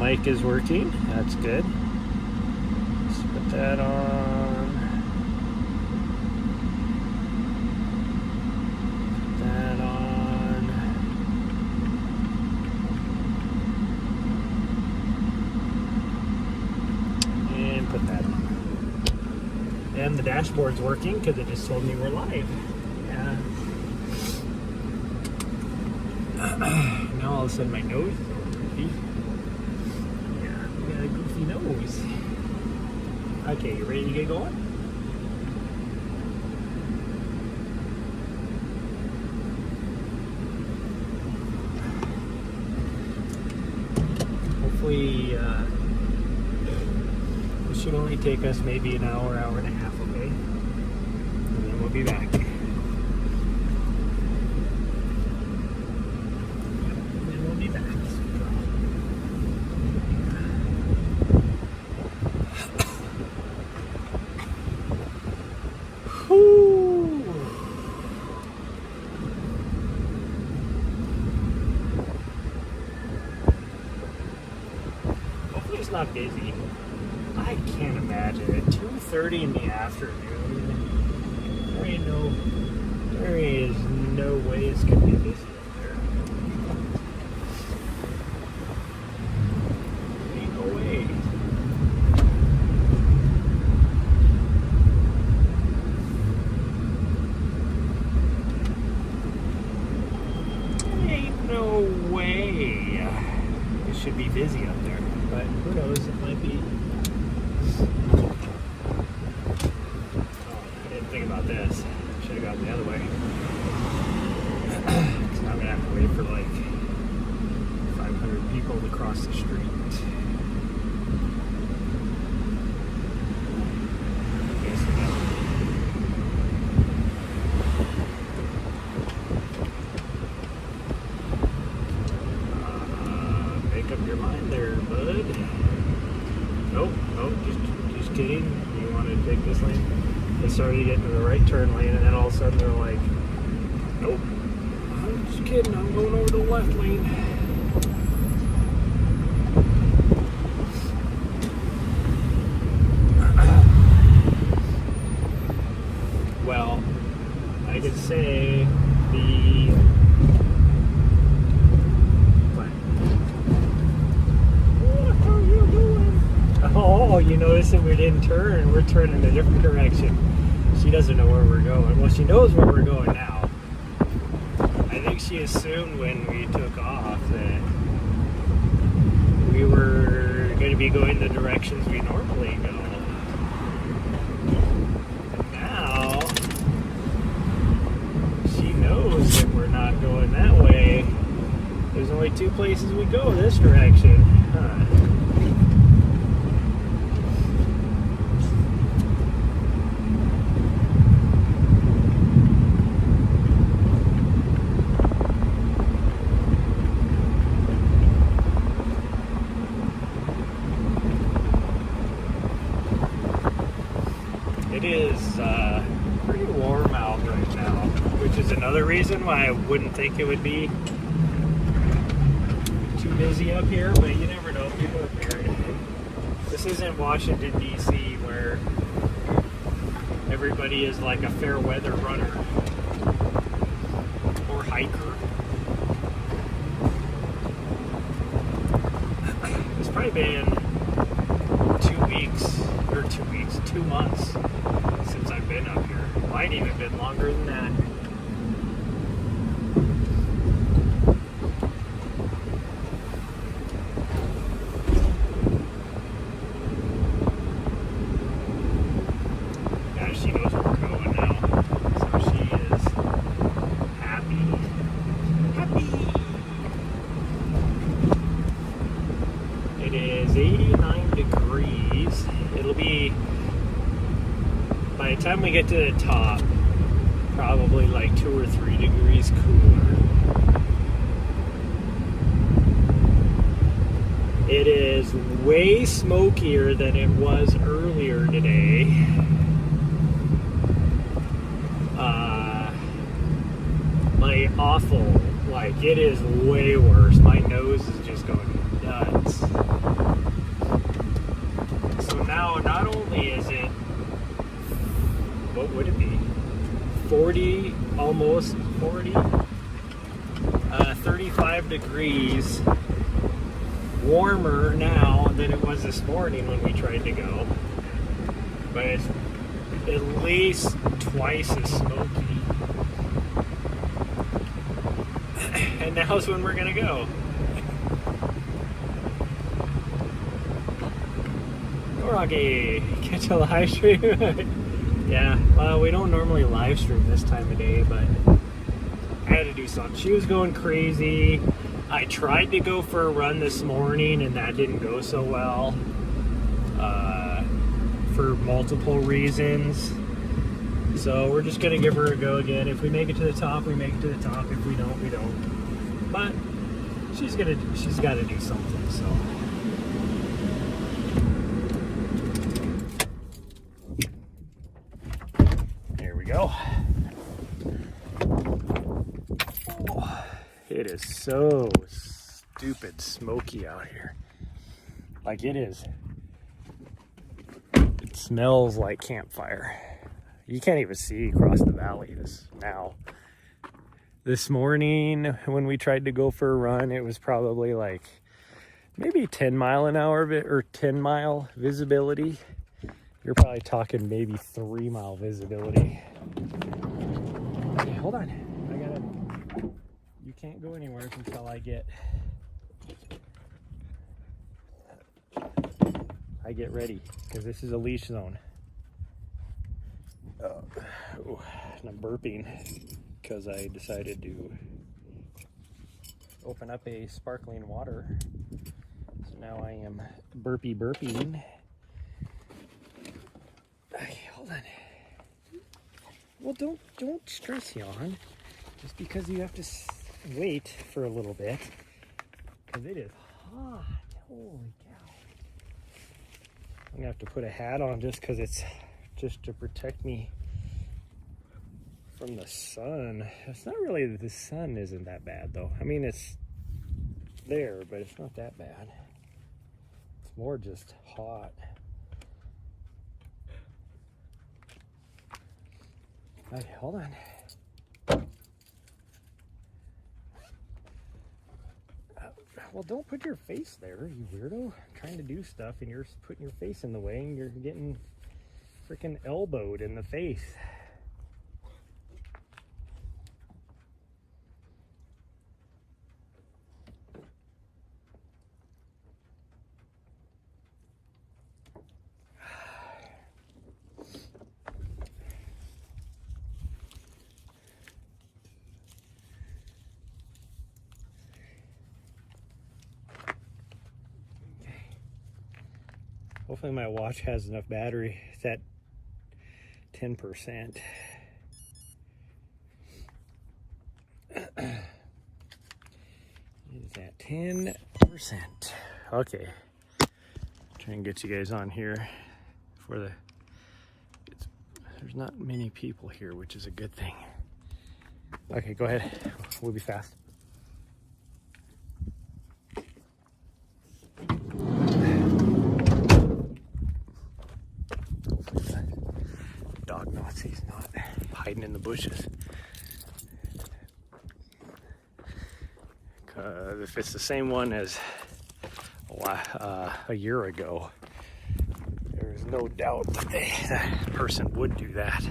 mic is working. That's good. Let's put that on. Put that on. And put that on. And the dashboard's working because it just told me we're live. Yeah. Now all of a sudden my nose is all goofy. Yeah, we got a goofy nose. Okay, you ready to get going? Hopefully, this should only take us maybe an hour, hour and a half, okay? And then we'll be back. Hopefully it's not busy. I can't imagine at 2:30 in the afternoon. There is no way it's gonna be busy up there. Ain't no way. Ain't no way. It should be busy up there, but who knows? It might be. Think about this. Should have gone the other way. Because now I'm gonna have to wait for like 500 people to cross the street. Okay, so make up your mind there, bud. Nope, just kidding. You want to take this lane? They started to get into the right turn lane, and then all of a sudden they're like, nope, I'm just kidding, I'm going over to the left lane. Well, I could say what are you doing? Oh, you notice that we didn't turn, we're turning a different direction. She doesn't know where we're going. Well, she knows where we're going now. I think she assumed when we took off that we were going to be going the directions we normally go. And now, she knows that we're not going that way. There's only two places we go this direction. Huh. It is pretty warm out right now, which is another reason why I wouldn't think it would be too busy up here, but you never know, people are married. This isn't Washington, D.C., where everybody is like a fair weather runner or hiker. It's probably been 2 months since I've been up here. Might even been longer than that. Yeah, she knows where we're going now. So she is happy. It is 89 degrees. It'll be, by the time we get to the top, probably like 2 or 3 degrees cooler. It is way smokier than it was earlier today. Like awful. Like it is way worse. My nose is just going nuts. 40, almost 40, 35 degrees warmer now than it was this morning when we tried to go. But it's at least twice as smoky. And now's when we're gonna go. Rocky, catch a live stream. Yeah, well, we don't normally live stream this time of day, but I had to do something. She was going crazy. I tried to go for a run this morning, and that didn't go so well for multiple reasons. So we're just gonna give her a go again. If we make it to the top, we make it to the top. If we don't, we don't. But she's got to do something. So. Go. Oh, it is so stupid smoky out here. Like it is. It smells like campfire. You can't even see across the valley now. This morning when we tried to go for a run, it was probably like maybe 10 mile an hour or 10 mile visibility. You're probably talking maybe 3 mile visibility. Okay, hold on. You can't go anywhere until I get ready, because this is a leash zone. And I'm burping because I decided to open up a sparkling water. So now I am burping. Okay, hold on. Well, don't stress, yawn. Just because you have to wait for a little bit, because it is hot. Holy cow! I'm gonna have to put a hat on just because it's just to protect me from the sun. It's not really that the sun isn't that bad though. I mean, it's there, but it's not that bad. It's more just hot. Okay, hold on. Well, don't put your face there, you weirdo. I'm trying to do stuff and you're putting your face in the way and you're getting freaking elbowed in the face. Hopefully my watch has enough battery. It's at 10%. It's at 10%. Okay. Try and get you guys on here for there's not many people here, which is a good thing. Okay, go ahead. We'll be fast. He's not hiding in the bushes. If it's the same one as a year ago, there's no doubt that that person would do that.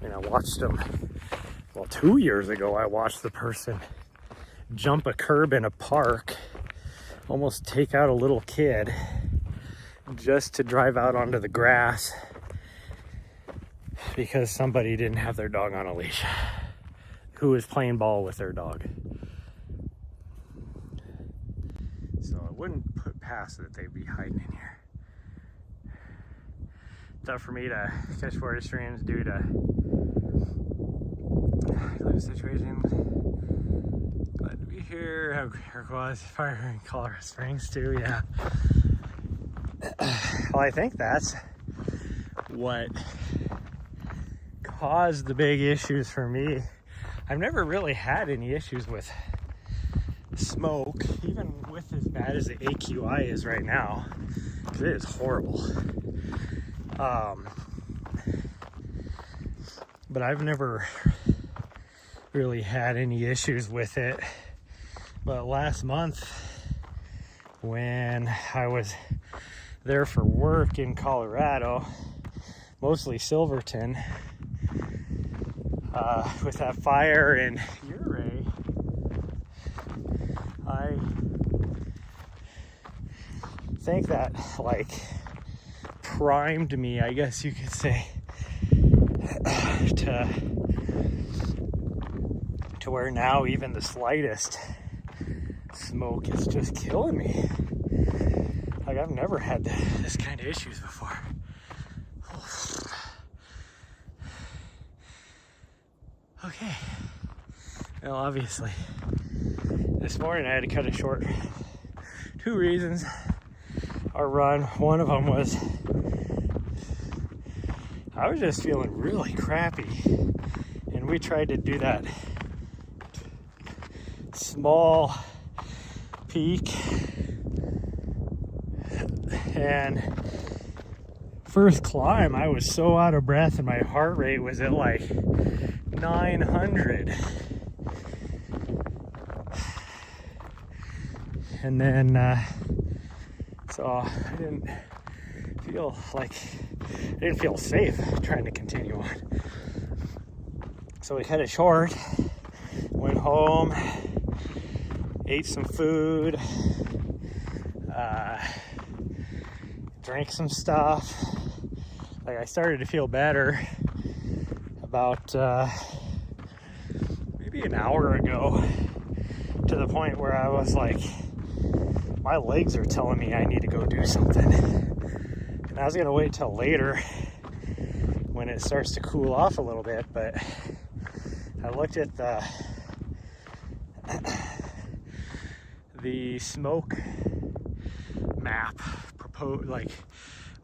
And I watched them, 2 years ago, I watched the person jump a curb in a park, almost take out a little kid, just to drive out onto the grass because somebody didn't have their dog on a leash, who was playing ball with their dog. So I wouldn't put past that they'd be hiding in here. Tough for me to catch forest streams due to the situation. Glad to be here. Have air quality fire in Colorado Springs too, yeah. Well, I think that's what caused the big issues for me. I've never really had any issues with smoke, even with as bad as the AQI is right now, because it is horrible. but I've never really had any issues with it. But last month, when I was there for work in Colorado, mostly Silverton, with that fire in Ouray, I think that like primed me, I guess you could say, to where now even the slightest smoke is just killing me. Like, I've never had this kind of issues before. Okay. Well, obviously, this morning I had to cut it short. 2 reasons. Our run, one of them was I was just feeling really crappy, and we tried to do that small peak, and first climb I was so out of breath and my heart rate was at like 900, and then so I didn't feel safe trying to continue on. So we cut it short, went home, ate some food, drank some stuff. Like, I started to feel better about maybe an hour ago, to the point where I was like, my legs are telling me I need to go do something. And I was gonna wait till later when it starts to cool off a little bit, but I looked at the smoke map, proposed, like,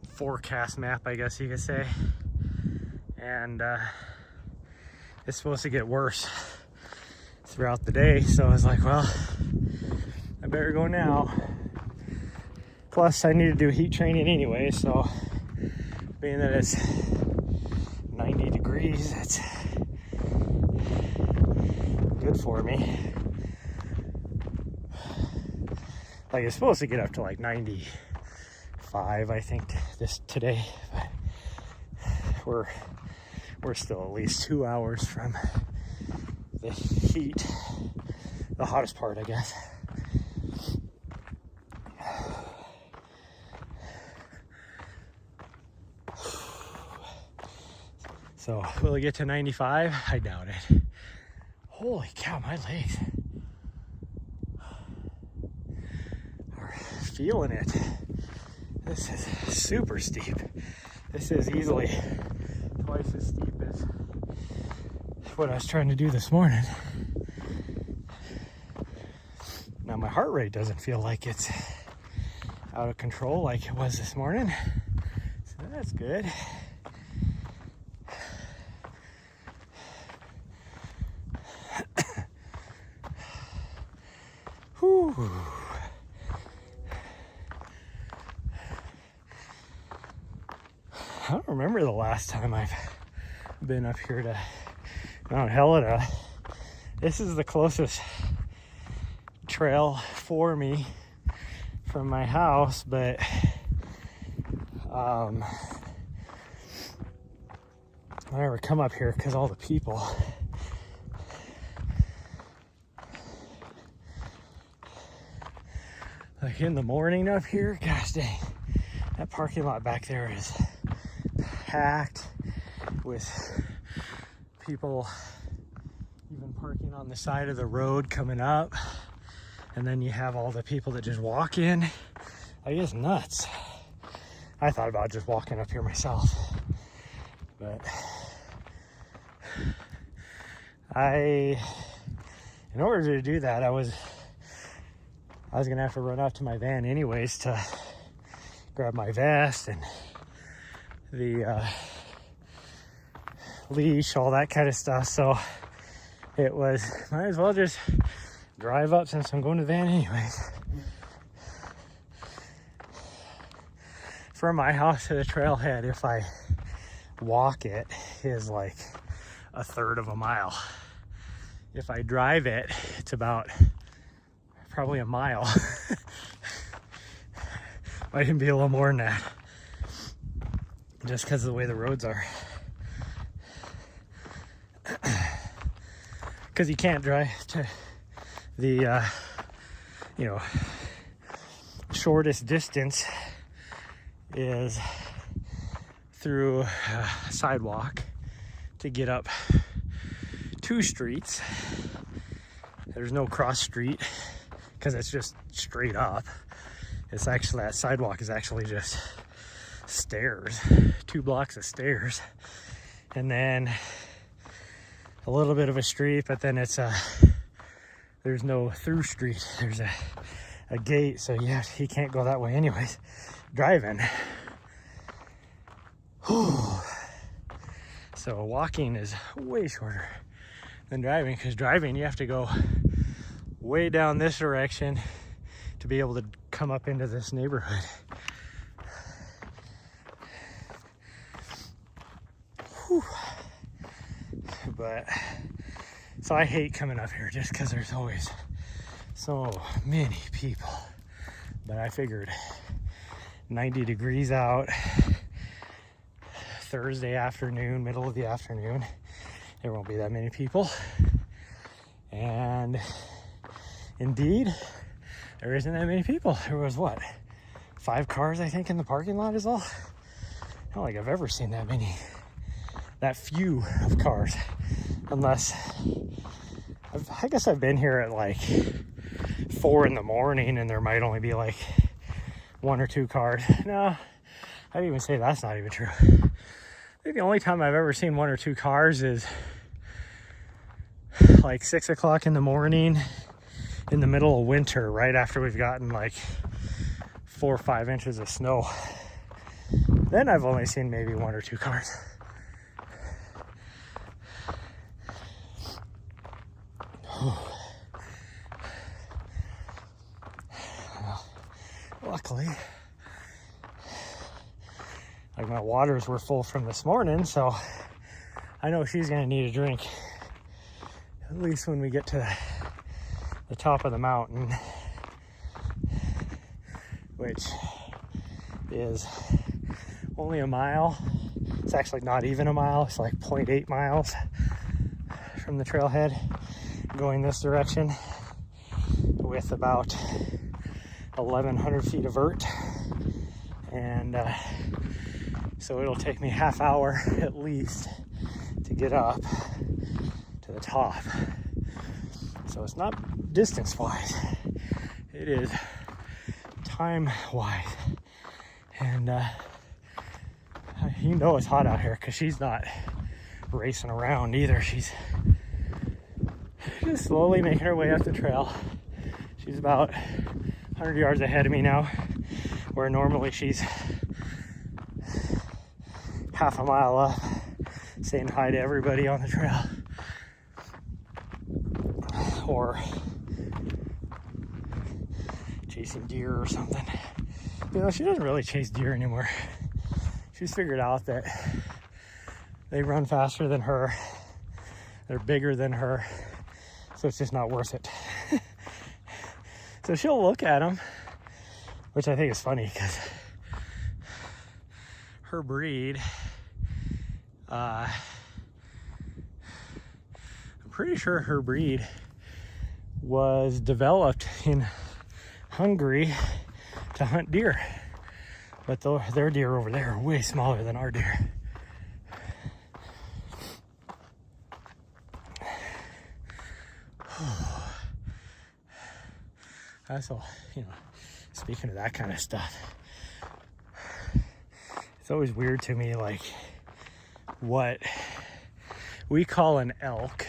forecast map, I guess you could say, and it's supposed to get worse throughout the day. So I was like, well, I better go now. Plus, I need to do heat training anyway, so being that it's 90 degrees, that's good for me. Like, it's supposed to get up to like 95, I think, today. But we're still at least 2 hours from the heat, the hottest part, I guess. So will it get to 95? I doubt it. Holy cow, my legs are feeling it. This is super steep. This is easily twice as steep as what I was trying to do this morning. Now my heart rate doesn't feel like it's out of control like it was this morning, so that's good. Whew. I don't remember the last time I've been up here to Mt Helena. This is the closest trail for me from my house, but I never come up here because all the people. Like in the morning up here, gosh dang, that parking lot back there is packed with people even parking on the side of the road coming up. And then you have all the people that just walk in. Like, it's nuts. I thought about just walking up here myself, but in order to do that, I was gonna have to run out to my van anyways to grab my vest and the leash, all that kind of stuff. So it was, might as well just drive up since I'm going to the van anyways. From my house to the trailhead, if I walk it, is like a third of a mile. If I drive it, it's about probably a mile. Might even be a little more than that, just because of the way the roads are. Because you can't drive to the shortest distance is through a sidewalk to get up 2 streets. There's no cross street because it's just straight up. It's actually, that sidewalk is actually just stairs, 2 blocks of stairs, and then a little bit of a street, but then it's there's no through street. There's a gate, so yeah, he can't go that way anyways. Driving. Whew. So walking is way shorter than driving, because driving you have to go way down this direction to be able to come up into this neighborhood. Whew. But so I hate coming up here just because there's always so many people. But I figured 90 degrees out, Thursday afternoon, middle of the afternoon, there won't be that many people. And indeed, there isn't that many people. There was what, 5 cars I think in the parking lot is all. I don't think I've ever seen that few of cars, unless I guess I've been here at like 4 in the morning and there might only be like 1 or 2 cars. No, I'd even say that's not even true. I think the only time I've ever seen 1 or 2 cars is like 6 o'clock in the morning in the middle of winter, right after we've gotten like 4 or 5 inches of snow. Then I've only seen maybe 1 or 2 cars. Well, luckily, like, my waters were full from this morning, so I know she's gonna need a drink at least when we get to the top of the mountain, which is only a mile. It's actually not even a mile. It's like 0.8 miles from the trailhead going this direction, with about 1,100 feet of vert. And so it'll take me half hour at least to get up to the top. So it's not distance wise, it is time wise. And you know it's hot out here because she's not racing around either. She's just slowly making her way up the trail. She's about 100 yards ahead of me now, where normally she's half a mile up saying hi to everybody on the trail, or chasing deer or something. You know, she doesn't really chase deer anymore. She's figured out that they run faster than her, they're bigger than her, so it's just not worth it. So she'll look at them, which I think is funny because her breed, I'm pretty sure her breed was developed in Hungary to hunt deer, but their deer over there are way smaller than our deer. So, you know, speaking of that kind of stuff, it's always weird to me, like, what we call an elk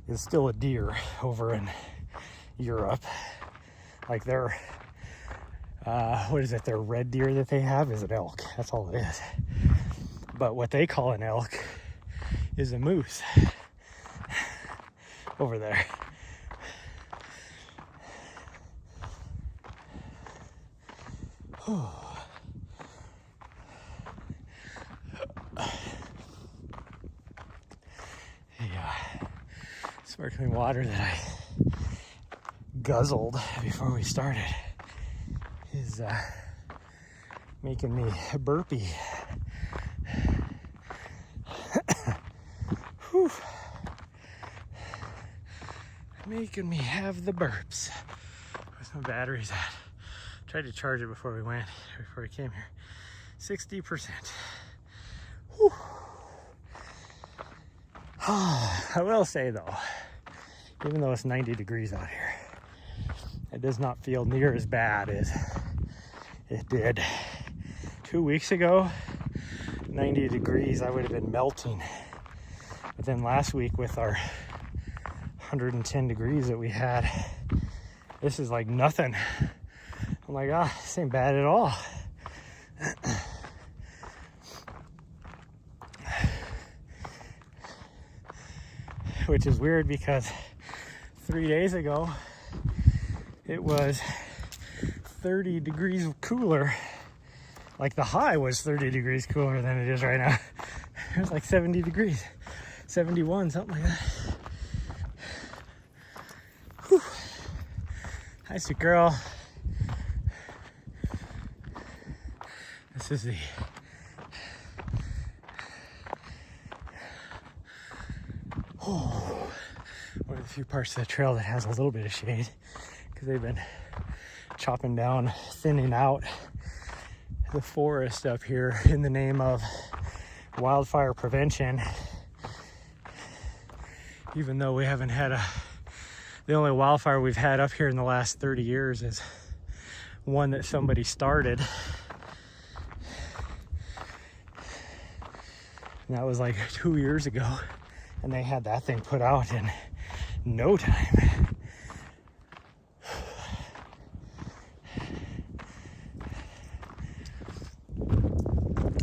is still a deer over in Europe. Like, their what is it, their red deer that they have is an elk. That's all it is. But what they call an elk is a moose over there. sparkling water that I guzzled before we started is making me burpy. Whew. Making me have the burps. Where's my batteries at? Tried to charge it before we came here. 60%. Whew. I will say though, even though it's 90 degrees out here, it does not feel near as bad as it did 2 weeks ago. 90 degrees, I would have been melting. But then last week with our 110 degrees that we had, this is like nothing. I'm like, this ain't bad at all. Which is weird because 3 days ago it was 30 degrees cooler. Like the high was 30 degrees cooler than it is right now. It was like 70 degrees, 71, something like that. Whew. Hi, sweet girl. This is one of the few parts of the trail that has a little bit of shade, because they've been chopping down, thinning out the forest up here in the name of wildfire prevention. Even though we haven't had the only wildfire we've had up here in the last 30 years is one that somebody started. And that was like 2 years ago. And they had that thing put out in no time.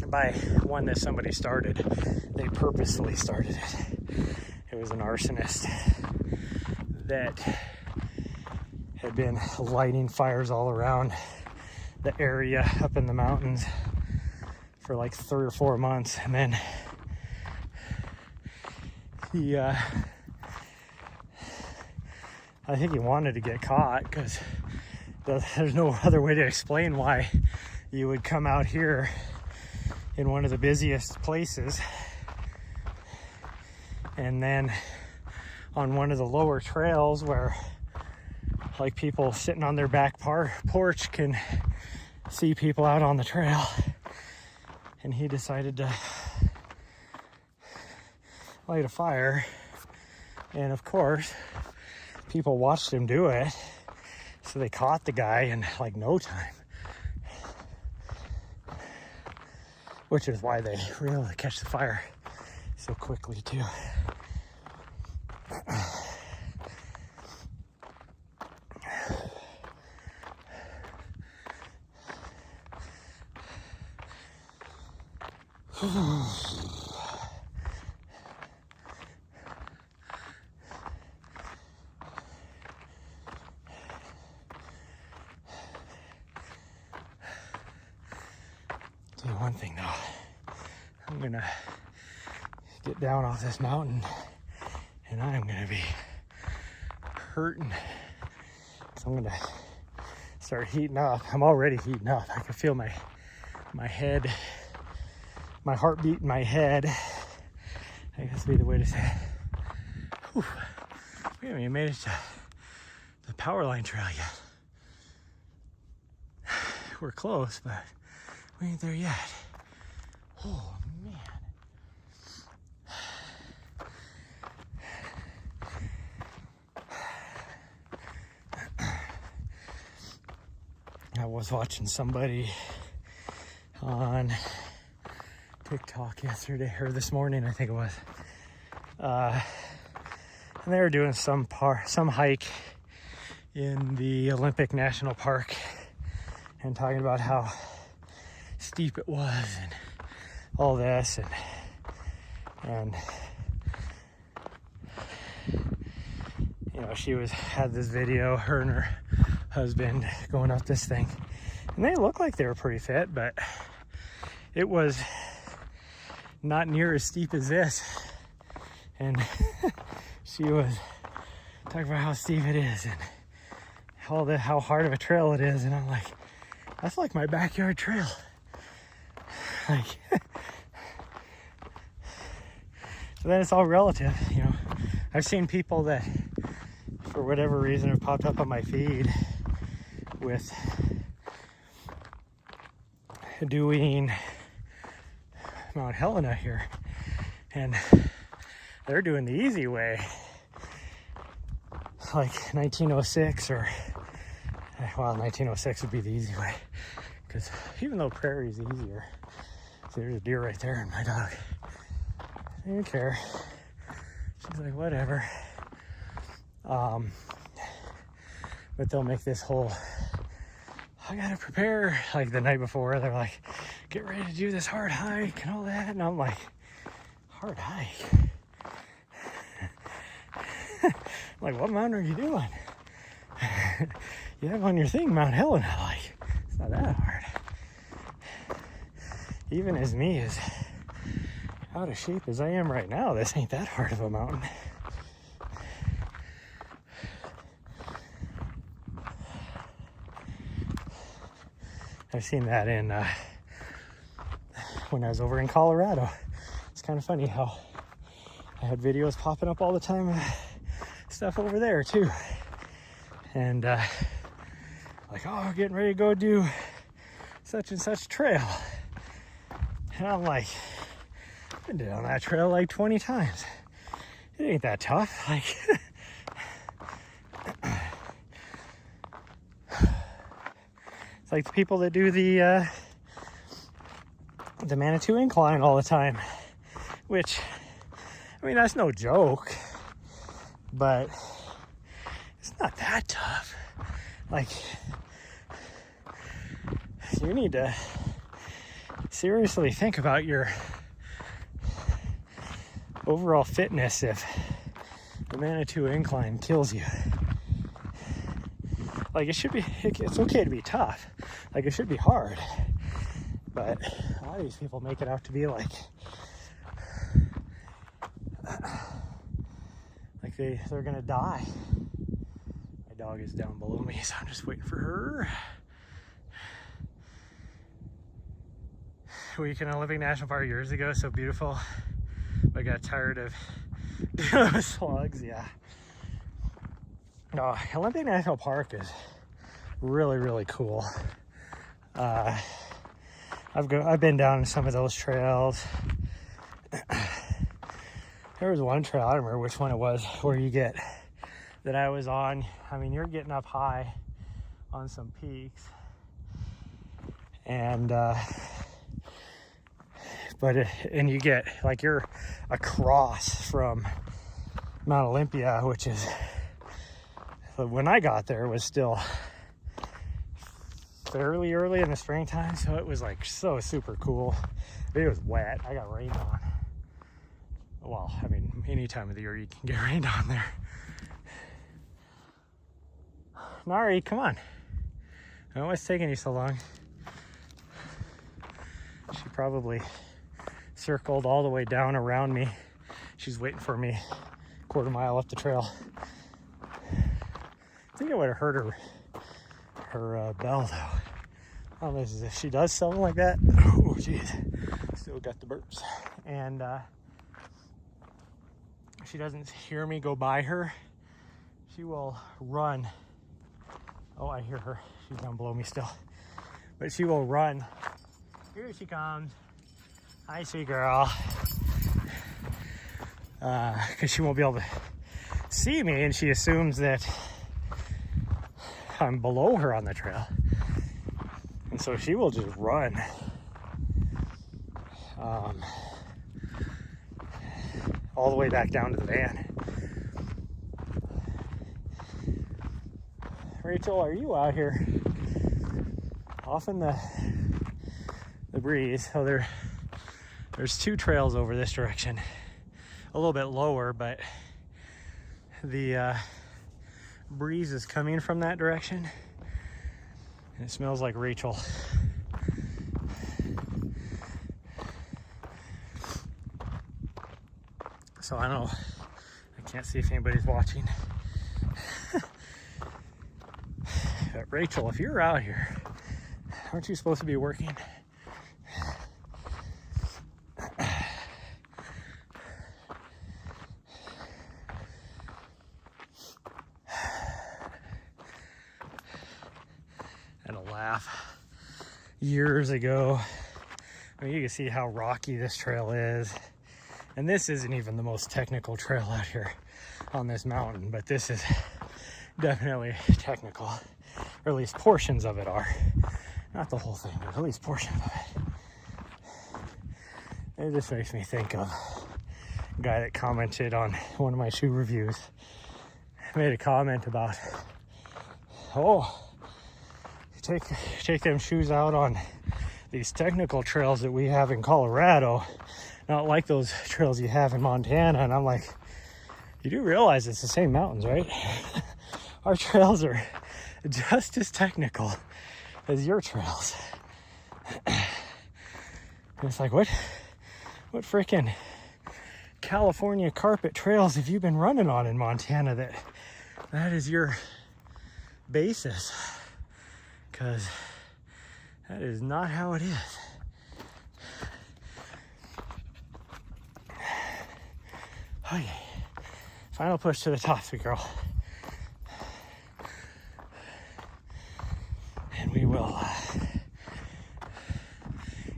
By one that somebody started, they purposefully started it. It was an arsonist that had been lighting fires all around the area up in the mountains for like 3 or 4 months, and then I think he wanted to get caught, because there's no other way to explain why you would come out here in one of the busiest places and then on one of the lower trails where like people sitting on their back porch can see people out on the trail, and he decided to light a fire. And of course people watched him do it, so they caught the guy in like no time, which is why they were able to catch the fire so quickly too. Tell you one thing though, I'm gonna get down off this mountain and I'm gonna be hurting, so I'm gonna start heating up. I'm already heating up. I can feel my head, my heartbeat in my head. I guess would be the way to say it. Whew. We haven't even made it to the power line trail yet. We're close, but we ain't there yet. Oh man. I was watching somebody on TikTok yesterday, or this morning I think it was, and they were doing some hike in the Olympic National Park and talking about how steep it was and all this, and you know, she had this video, her and her husband going up this thing, and they looked like they were pretty fit, but it was not near as steep as this. And she was talk about how steep it is and how hard of a trail it is, and I'm like, that's like my backyard trail. Like, so then it's all relative, you know. I've seen people that, for whatever reason, have popped up on my feed with doing Mt Helena here, and they're doing the easy way, like 1906, or well, 1906 would be the easy way, because even though prairie is easier, see, there's a deer right there, and my dog, they didn't care. She's like, whatever. But they'll make this whole, I gotta prepare, like the night before. They're like, get ready to do this hard hike and all that. And I'm like, hard hike? I'm like, what mountain are you doing? You have on your thing Mount Helena. Like, it's not that hard. Even as me, as out of shape as I am right now, this ain't that hard of a mountain. I've seen that in when I was over in Colorado. It's kind of funny how I had videos popping up all the time, stuff over there too, and like, oh, we're getting ready to go do such and such trail, and I'm like, I've been down that trail like 20 times. It ain't that tough. Like, it's like the people that do the Manitou Incline all the time, which, I mean, that's no joke, but it's not that tough. Like, you need to seriously think about your overall fitness if the Manitou Incline kills you. Like, it's okay to be tough. Like, it should be hard. But a lot of these people make it out to be like they're gonna die. My dog is down below me, so I'm just waiting for her. Week in Olympic National Park years ago, so beautiful. I got tired of dealing with slugs, yeah. No, Olympic National Park is really, really cool. I've been down some of those trails. There was one trail, I don't remember which one it was, where that I was on. I mean, you're getting up high on some peaks, and and you get, like, you're across from Mount Olympia, which is, when I got there, it was still fairly early in the springtime, so it was like so super cool. It was wet. I got rained on. Well, I mean, any time of the year you can get rained on there. Nahri, come on. I don't know what's taking you so long. She probably circled all the way down around me. She's waiting for me a quarter mile up the trail. I think I would have heard her bell, though. I don't know if she does something like that. Oh, geez. Still got the burps. And if she doesn't hear me go by her, she will run. Oh, I hear her. She's down below me still. But she will run. Here she comes. Hi, sweet girl. Because she won't be able to see me, and she assumes that I'm below her on the trail, and so she will just run all the way back down to the van. Rachel, are you out here off in the breeze? So there's two trails over this direction, a little bit lower, but the breeze is coming from that direction, and it smells like Rachel. So I don't know, I can't see if anybody's watching. Rachel, if you're out here, aren't you supposed to be working? And a laugh. Years ago, I mean, you can see how rocky this trail is. And this isn't even the most technical trail out here on this mountain, but this is definitely technical, or at least portions of it are. Not the whole thing, but at least portions of it. It just makes me think of a guy that commented on one of my shoe reviews. Made a comment about, oh, take them shoes out on these technical trails that we have in Colorado, not like those trails you have in Montana. And I'm like, you do realize it's the same mountains, right? Our trails are just as technical as your trails. And it's like, what freaking California carpet trails have you been running on in Montana that is your basis? Because that is not how it is. Okay. Final push to the top, sweet girl. And we will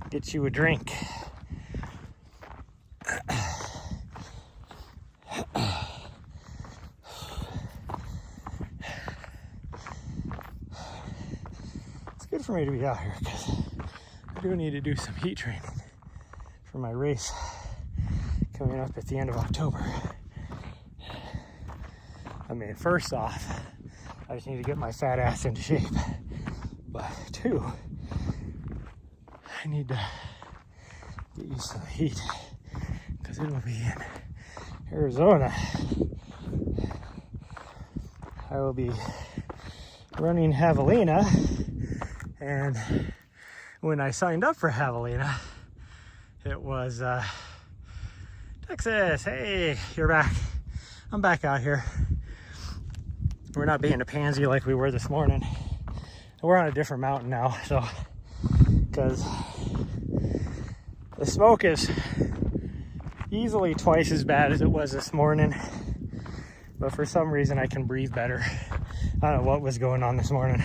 get you a drink. It's good for me to be out here because I do need to do some heat training for my race coming up at the end of October. I mean, first off, I just need to get my fat ass into shape. But two, I need to get used to the heat because it'll be in Arizona. I will be running Javelina, and when I signed up for Javelina, it was Texas. Hey, you're back. I'm back out here. We're not being a pansy like we were this morning. We're on a different mountain now, so because the smoke is easily twice as bad as it was this morning, but for some reason I can breathe better. I don't know what was going on this morning.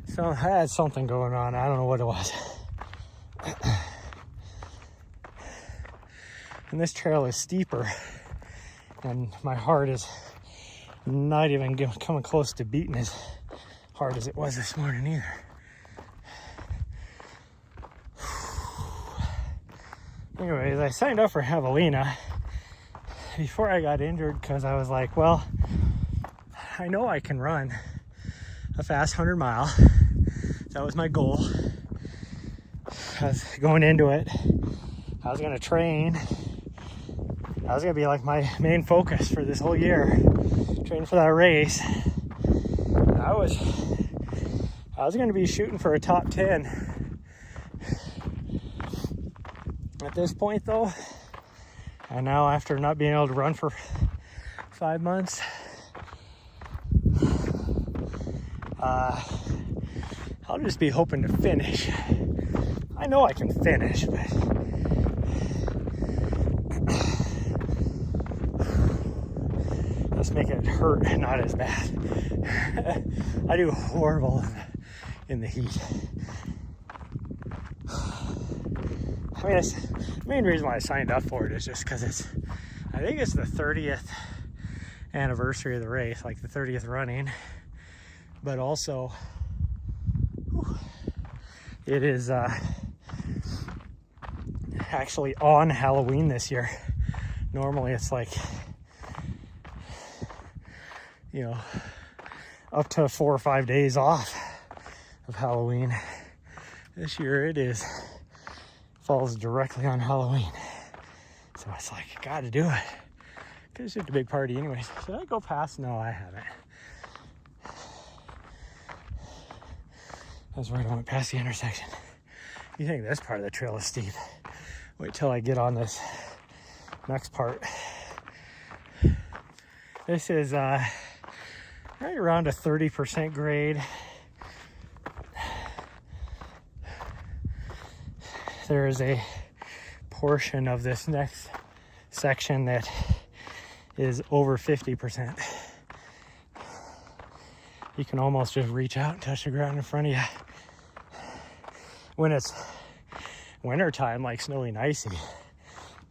So I had something going on. I don't know what it was. And this trail is steeper, and my heart is not even coming close to beating as hard as it was this morning either. Anyways, I signed up for Javelina before I got injured because I was like, well, I know I can run a fast 100 mile. That was my goal. I was going into it. I was going to train. That was going to be like my main focus for this whole year. Train for that race. I was going to be shooting for a top 10. At this point though, and now after not being able to run for 5 months, I'll just be hoping to finish. I know I can finish, but let's make it hurt, not as bad. I do horrible in the heat. I mean, the main reason why I signed up for it is just because I think it's the 30th anniversary of the race, like the 30th running, but also it is actually on Halloween this year. Normally it's like, you know, up to 4 or 5 days off of Halloween. This year it falls directly on Halloween. So it's like, I gotta do it. Cause it's just a big party anyways. Should I go past? No, I haven't. That's right, I went past the intersection. You think this part of the trail is steep? Wait till I get on this next part. This is right around a 30% grade. there is a portion of this next section that is over 50%. You can almost just reach out and touch the ground in front of you. When it's wintertime, like snowy and icy,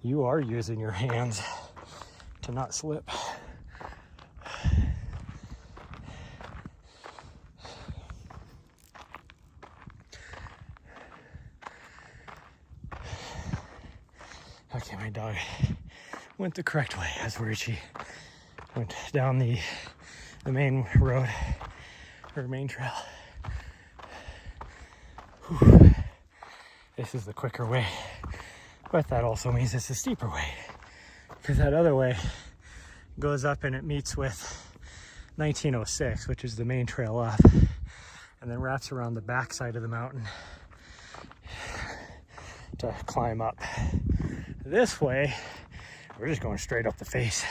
you are using your hands to not slip. Okay, my dog went the correct way. That's where she went down the main road, or main trail. Whew. This is the quicker way, but that also means it's a steeper way, because that other way goes up and it meets with 1906, which is the main trail up, and then wraps around the back side of the mountain to climb up. This way, we're just going straight up the face.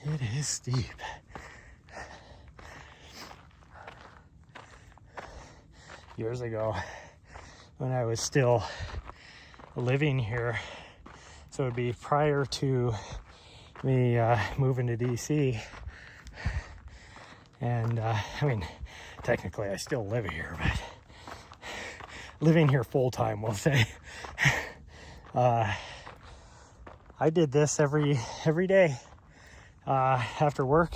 It is steep. Years ago, when I was still living here, so it would be prior to me moving to DC, and I mean, technically I still live here, but living here full-time, we'll say. I did this every day after work.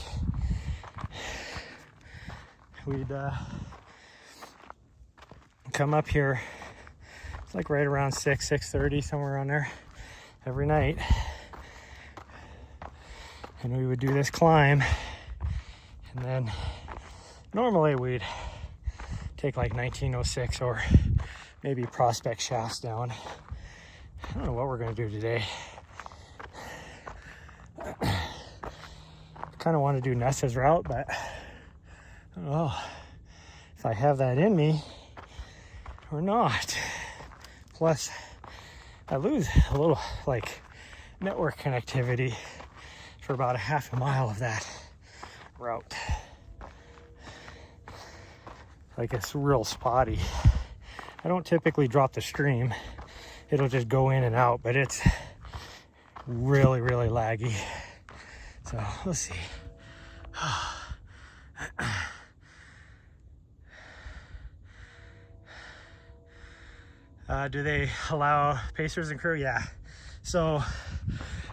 We'd come up here. It's like right around 6:30, somewhere around there, every night, and we would do this climb, and then normally we'd take like 1906 or maybe Prospect shafts down. I don't know what we're gonna do today. Kind of want to do Nessa's route, but I don't know if I have that in me or not. Plus, I lose a little like network connectivity for about a half a mile of that route. Like, it's real spotty. I don't typically drop the stream. It'll just go in and out, but it's really, really laggy. So we'll see. Do they allow pacers and crew? Yeah. So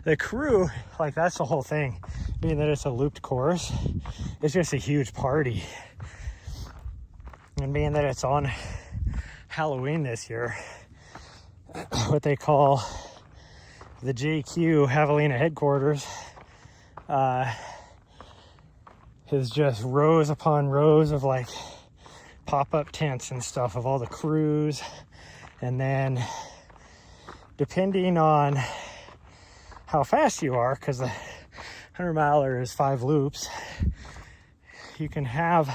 the crew, like, that's the whole thing. Being that it's a looped course, it's just a huge party. And being that it's on Halloween this year, what they call the JQ Javelina headquarters is just rows upon rows of like pop-up tents and stuff of all the crews. And then depending on how fast you are, because the 100-miler is 5 loops, you can have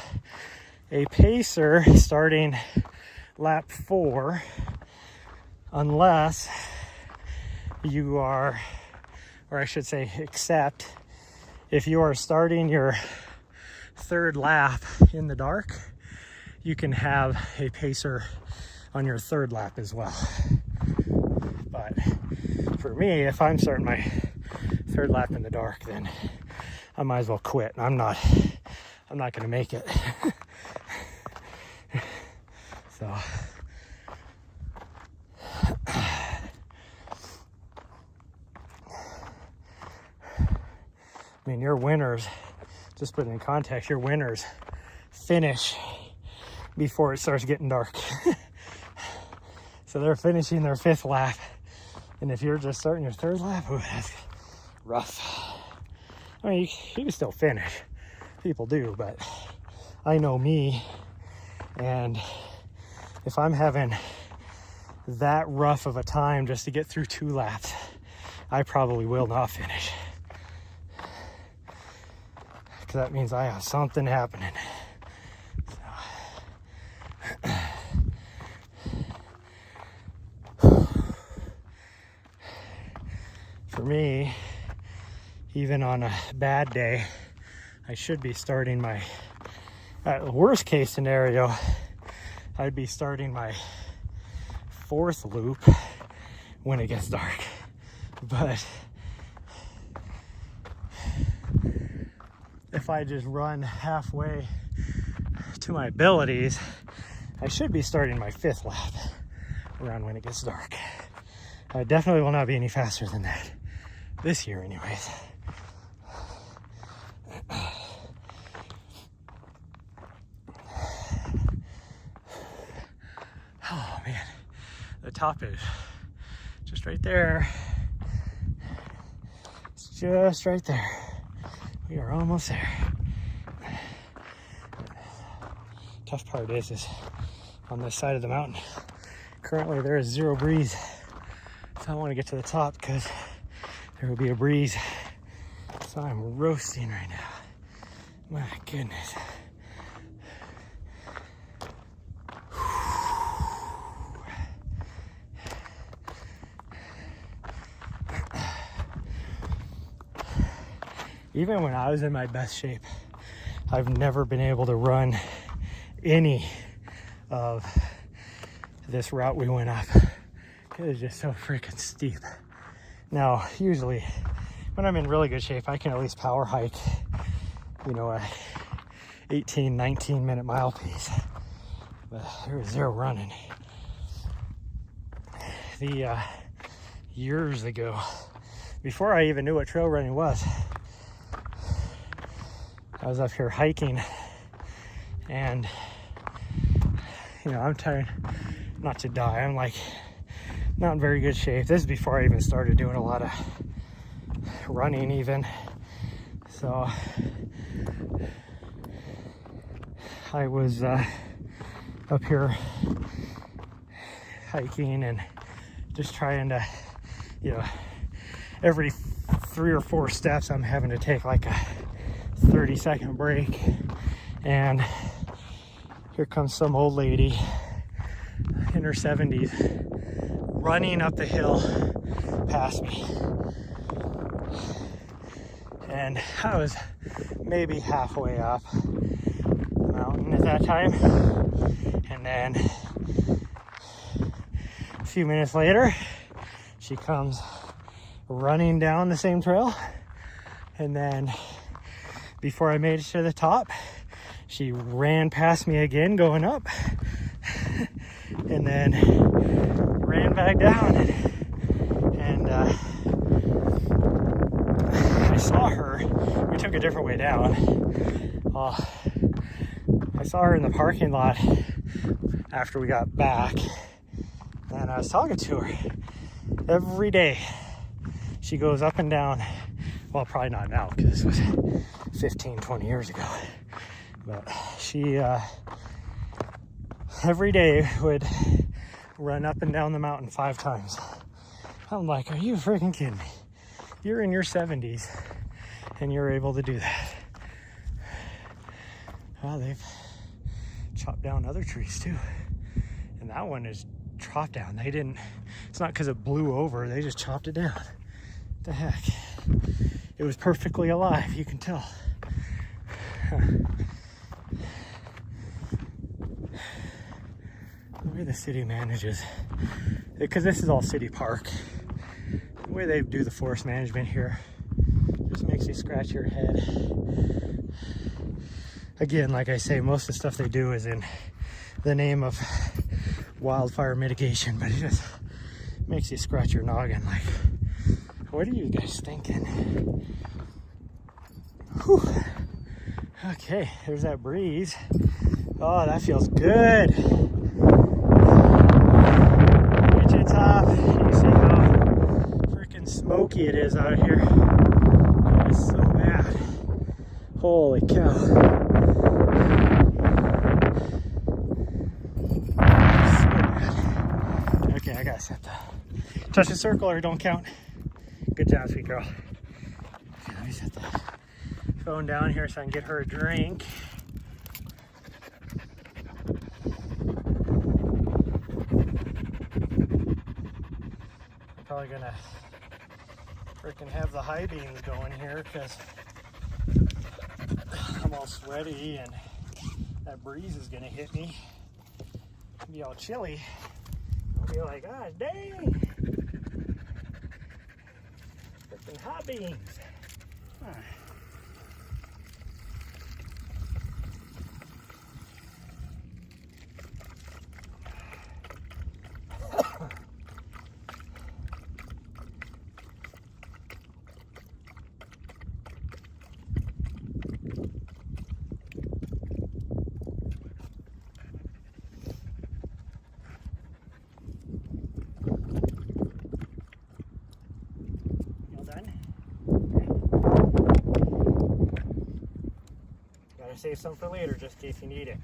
a pacer starting lap 4 unless you are, or I should say, except if you are starting your 3rd lap in the dark, you can have a pacer on your 3rd lap as well. But for me, if I'm starting my 3rd lap in the dark, then I might as well quit. I'm not gonna make it. So I mean, your winners, just put it in context, your winners finish before it starts getting dark. So they're finishing their 5th lap, and if you're just starting your 3rd lap, ooh, that's rough. I mean, you can still finish. People do, but I know me, and if I'm having that rough of a time just to get through 2 laps, I probably will not finish. Because that means I have something happening. For me, even on a bad day, I should be starting my At the worst case scenario, I'd be starting my 4th loop when it gets dark. But if I just run halfway to my abilities, I should be starting my 5th lap around when it gets dark. I definitely will not be any faster than that this year anyways. Oh man, the top is just right there. It's just right there. We are almost there. Tough part is on this side of the mountain, currently there is 0 breeze. So I want to get to the top because there will be a breeze. So I'm roasting right now. My goodness. Even when I was in my best shape, I've never been able to run any of this route we went up. It was just so freaking steep. Now, usually when I'm in really good shape, I can at least power hike, you know, a 18, 19 minute mile pace. But there was 0 running. Years ago, before I even knew what trail running was, I was up here hiking, and you know, I'm trying not to die. I'm like not in very good shape. This is before I even started doing a lot of running even. So I was up here hiking and just trying to, you know, every 3 or 4 steps I'm having to take like a 30-second break, and here comes some old lady in her 70s running up the hill past me, and I was maybe halfway up the mountain at that time, and then a few minutes later she comes running down the same trail, and then before I made it to the top, she ran past me again going up, and then ran back down, and I saw her. We took a different way down. I saw her in the parking lot after we got back, and I was talking to her. Every day she goes up and down, well, probably not now because this was 15, 20 years ago, but she every day would run up and down the mountain 5 times. I'm like, are you freaking kidding me? You're in your 70s and you're able to do that. Well, they've chopped down other trees too, and that one is chopped down. They didn't, it's not because it blew over, they just chopped it down. What the heck? It was perfectly alive, you can tell. The way the city manages, because this is all city park, the way they do the forest management here just makes you scratch your head. Again, like I say, most of the stuff they do is in the name of wildfire mitigation, but it just makes you scratch your noggin like, what are you guys thinking? Whew. Okay, there's that breeze. Oh, that feels good. Get to the top. You see how freaking smoky it is out here. It is so bad. Holy cow. So bad. Okay, I gotta set the touch the circle or don't count. Good job, sweet girl. Okay, let me set the phone down here so I can get her a drink. I'm probably gonna freaking have the high beams going here because I'm all sweaty and that breeze is gonna hit me. It'll be all chilly. I'll be like, ah, dang. Freaking hot beans. Huh. Save some for later just in case you need it.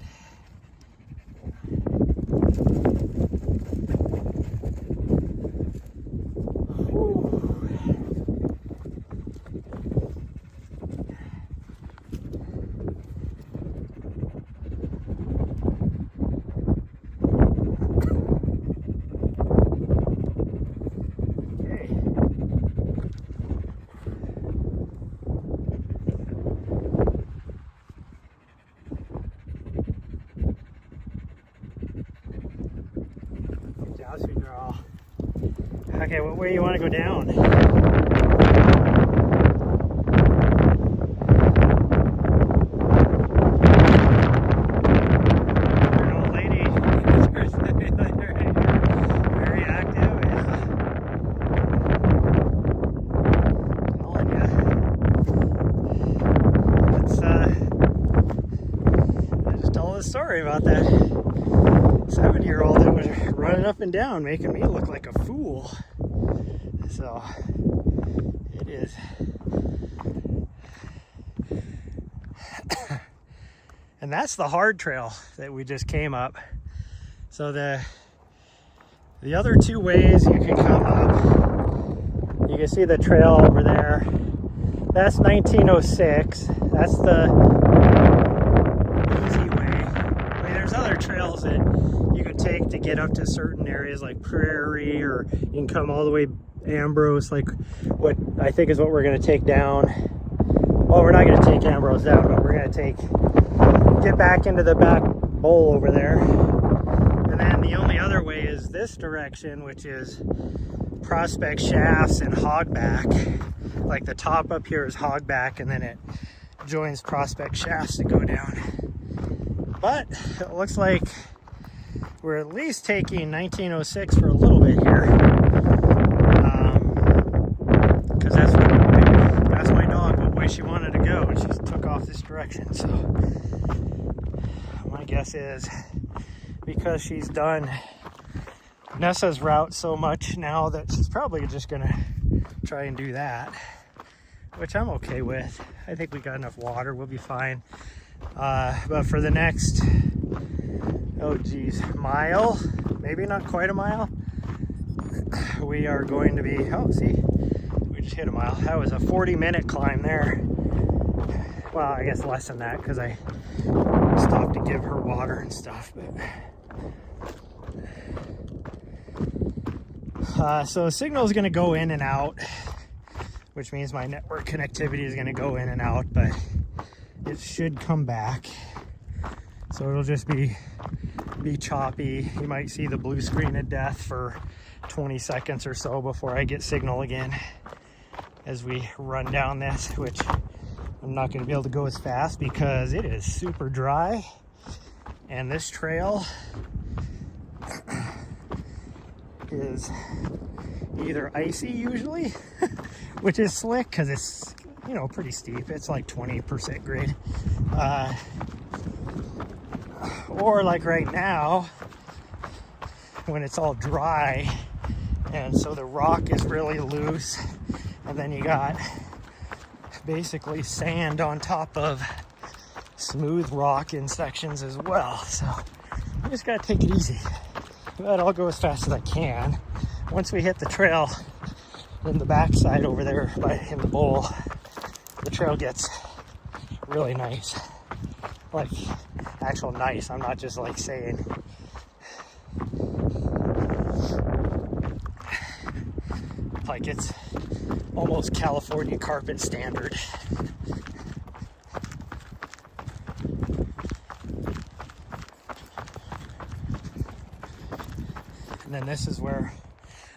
Okay, what way you want to go down? An old lady, very active. Telling you, it's I just told a story about that 70-year-old that was running up and down, making me look like a fool. So it is. And that's the hard trail that we just came up. So the other two ways you can come up, you can see the trail over there. That's 1906. That's the easy way. I mean, there's other trails that you can take to get up to certain areas like Prairie, or you can come all the way Ambrose, like what I think is what we're going to take down. Well, we're not going to take Ambrose down, but we're going to get back into the back bowl over there. And then the only other way is this direction, which is Prospect Shafts and Hogback. Like the top up here is Hogback, and then it joins Prospect Shafts to go down. But it looks like we're at least taking 1906 for a little bit here. Because that's my dog, what way she wanted to go, and she took off this direction. So my guess is because she's done Nessa's route so much now that she's probably just gonna try and do that, which I'm okay with. I think we got enough water, we'll be fine. But for the next, oh geez, mile, maybe not quite a mile, we are going to be, oh see, we just hit a mile. That was a 40-minute climb there. Well, I guess less than that because I stopped to give her water and stuff. But so the signal is going to go in and out, which means my network connectivity is going to go in and out, but it should come back. So it'll just be choppy. You might see the blue screen of death for 20 seconds or so before I get signal again as we run down this, which I'm not going to be able to go as fast because it is super dry, and this trail is either icy usually, which is slick because it's, you know, pretty steep. It's like 20% grade. Or like right now when it's all dry, and so the rock is really loose, and then you got basically sand on top of smooth rock in sections as well. So I just gotta take it easy. But I'll go as fast as I can. Once we hit the trail in the backside over there in the bowl, the trail gets really nice. Like, actual nice. I'm not just like saying. Like, it's almost California carpet standard. then this is where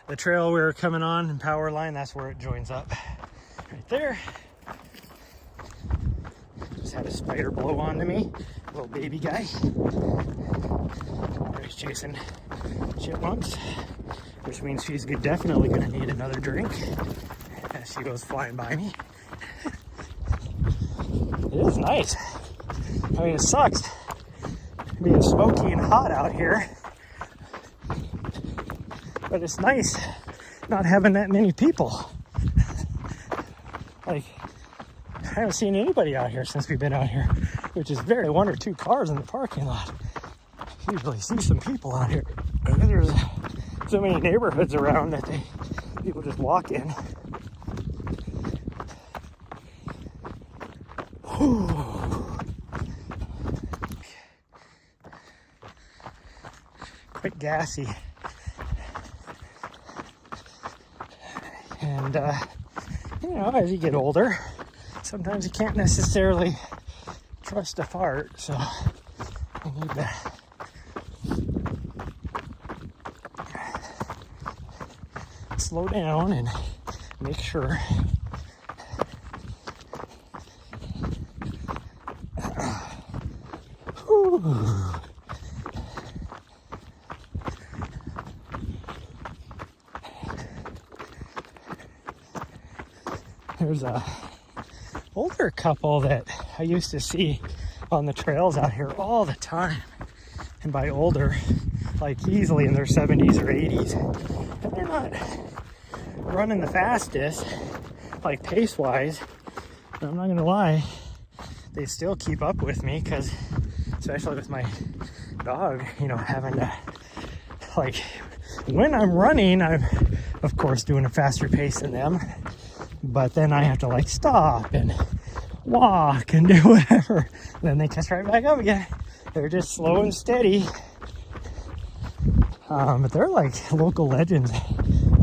the trail we were coming on and power line, that's where it joins up. Right there. Just had a spider blow onto me. Little baby guy. He's chasing chipmunks, which means she's definitely going to need another drink as she goes flying by me. It is nice. I mean, it sucks being smoky and hot out here, but it's nice not having that many people. Like, I haven't seen anybody out here since we've been out here, which is very 1 or 2 cars in the parking lot. Usually see some people out here. There's so many neighborhoods around that people just walk in. Quite gassy. And you know, as you get older, sometimes you can't necessarily trust a fart, so you need to slow down and make sure. There's a older couple that I used to see on the trails out here all the time, and by older, like easily in their 70s or 80s, and they're not running the fastest, like pace-wise, but I'm not gonna lie, they still keep up with me, because especially with my dog, you know, having to, like, when I'm running, I'm of course doing a faster pace than them, but then I have to like stop and walk and do whatever. Then they catch right back up again. They're just slow and steady. But they're like local legends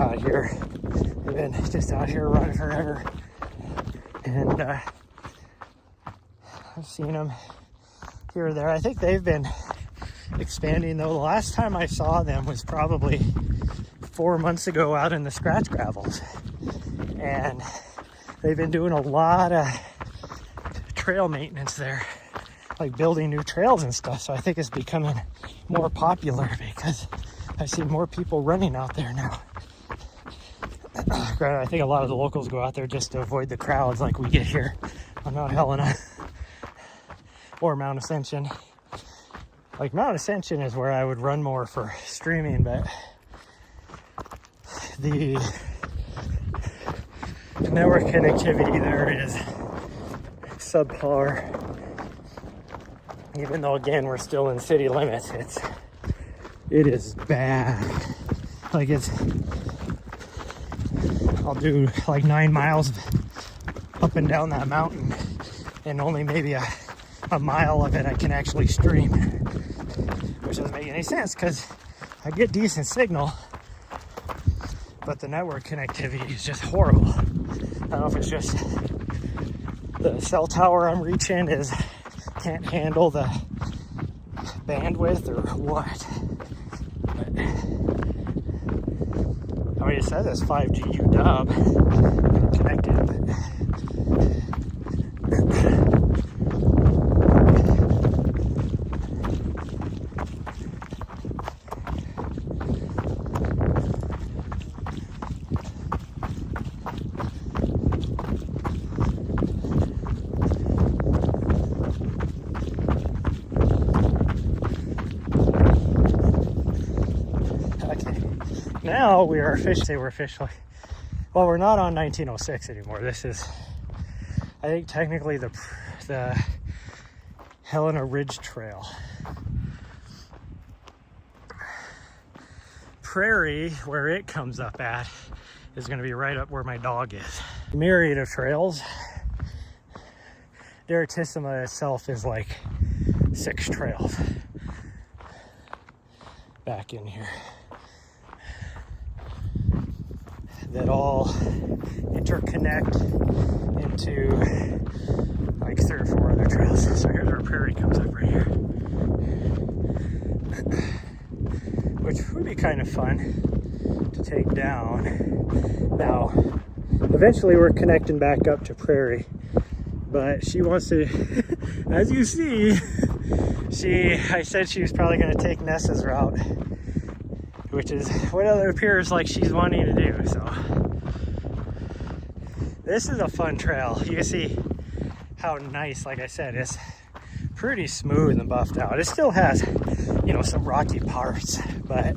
out here. They've been just out here running forever. And I've seen them here or there. I think they've been expanding though. The last time I saw them was probably 4 months ago out in the scratch gravels. And they've been doing a lot of trail maintenance there, like building new trails and stuff. So I think it's becoming more popular because I see more people running out there now. Granted, I think a lot of the locals go out there just to avoid the crowds like we get here on Mount Helena or Mount Ascension. Like Mount Ascension is where I would run more for streaming, but the network connectivity there is subpar. Even though again we're still in city limits, it is bad. Like I'll do like 9 miles up and down that mountain, and only maybe a mile of it I can actually stream, which doesn't make any sense because I get decent signal, but the network connectivity is just horrible. I don't know if it's just the cell tower I'm reaching can't handle the bandwidth or what. But, I mean, it says it's 5G UW connected, but now we are officially, well, we're not on 1906 anymore. This is, I think, technically the Helena Ridge Trail. Prairie, where it comes up at, is going to be right up where my dog is. Myriad of trails. Deratissima itself is like 6 trails back in here that all interconnect into like 3 or 4 other trails. So here's where Prairie comes up right here, which would be kind of fun to take down. Now, eventually we're connecting back up to Prairie, but she wants to, as you see, I said she was probably going to take Nessa's route, which is what it appears like she's wanting to do. So this is a fun trail. You can see how nice, like I said, it's pretty smooth and buffed out. It still has, you know, some rocky parts, but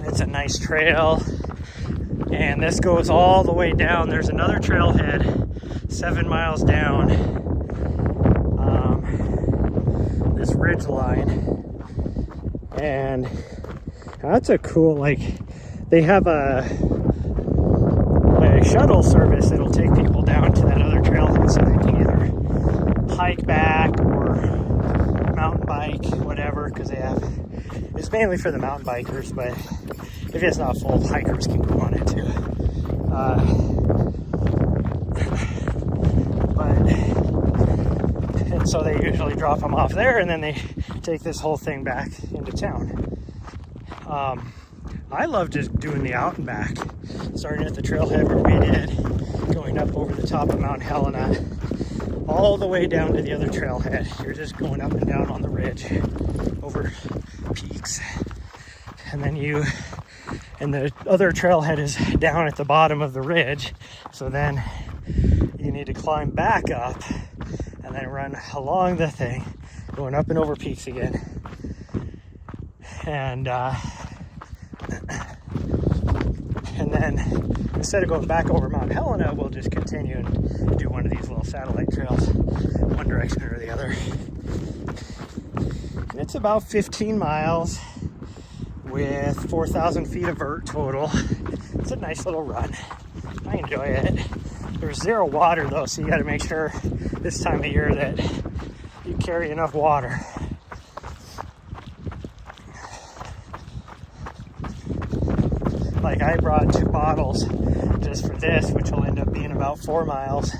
it's a nice trail. And this goes all the way down. There's another trailhead 7 miles down this ridge line, and that's a cool, like, they have a shuttle service that'll take people down to that other trailhead so they can either hike back or mountain bike, whatever, because they have, it's mainly for the mountain bikers, but if it's not full, hikers can go on it too. And so they usually drop them off there, and then they take this whole thing back into town. I love just doing the out and back, starting at the trailhead where we did, going up over the top of Mount Helena, all the way down to the other trailhead. You're just going up and down on the ridge, over peaks, and then and the other trailhead is down at the bottom of the ridge, so then you need to climb back up and then run along the thing, going up and over peaks again. And then instead of going back over Mount Helena, we'll just continue and do one of these little satellite trails, one direction or the other. And it's about 15 miles with 4,000 feet of vert total. It's a nice little run. I enjoy it. There's zero water though, so you got to make sure this time of year that you carry enough water. Like, I brought 2 bottles just for this, which will end up being about 4 miles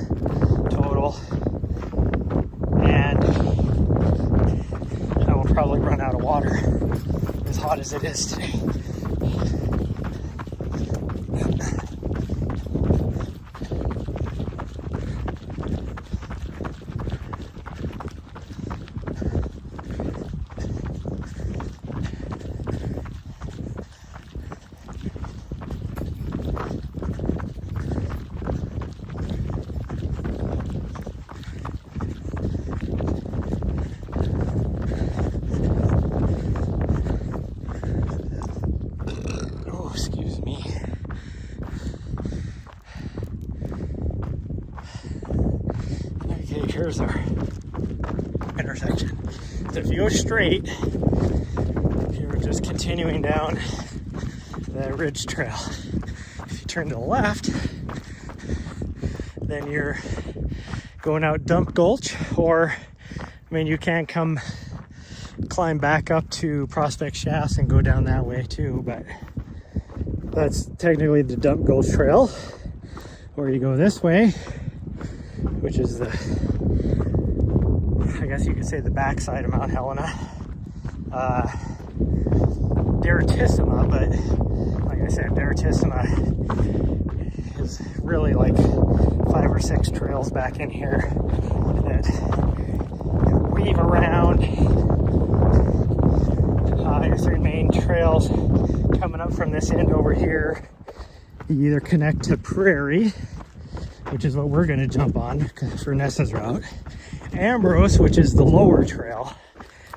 total. And I will probably run out of water, as hot as it is today. Here's our intersection. So if you go straight, you're just continuing down the ridge trail. If you turn to the left, then you're going out Dump Gulch, or, I mean, you can climb back up to Prospect Shafts and go down that way too, but that's technically the Dump Gulch trail. Or you go this way, which is I guess you could say the backside of Mount Helena. Deratissima, but like I said, Deratissima is really like 5 or 6 trails back in here that weave around. Your 3 main trails coming up from this end over here. You either connect to Prairie, which is what we're going to jump on for Nessa's route. Ambrose, which is the lower trail.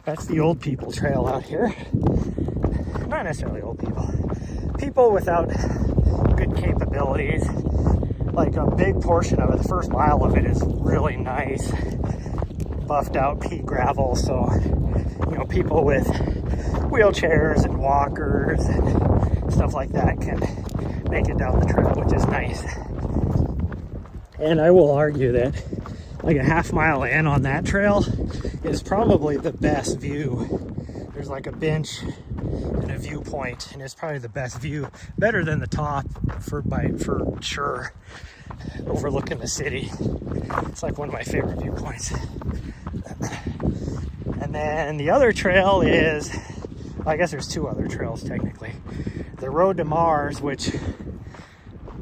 That's the old people trail out here. Not necessarily old people. People without good capabilities. Like, a big portion of it, the first mile of it is really nice, buffed out pea gravel. So, you know, people with wheelchairs and walkers and stuff like that can make it down the trail, which is nice. And I will argue that like a half mile in on that trail is probably the best view. There's like a bench and a viewpoint, and it's probably the best view, better than the top for sure, overlooking the city. It's like one of my favorite viewpoints. And And then the other trail is, well, I guess there's two other trails technically. The road to Mars, which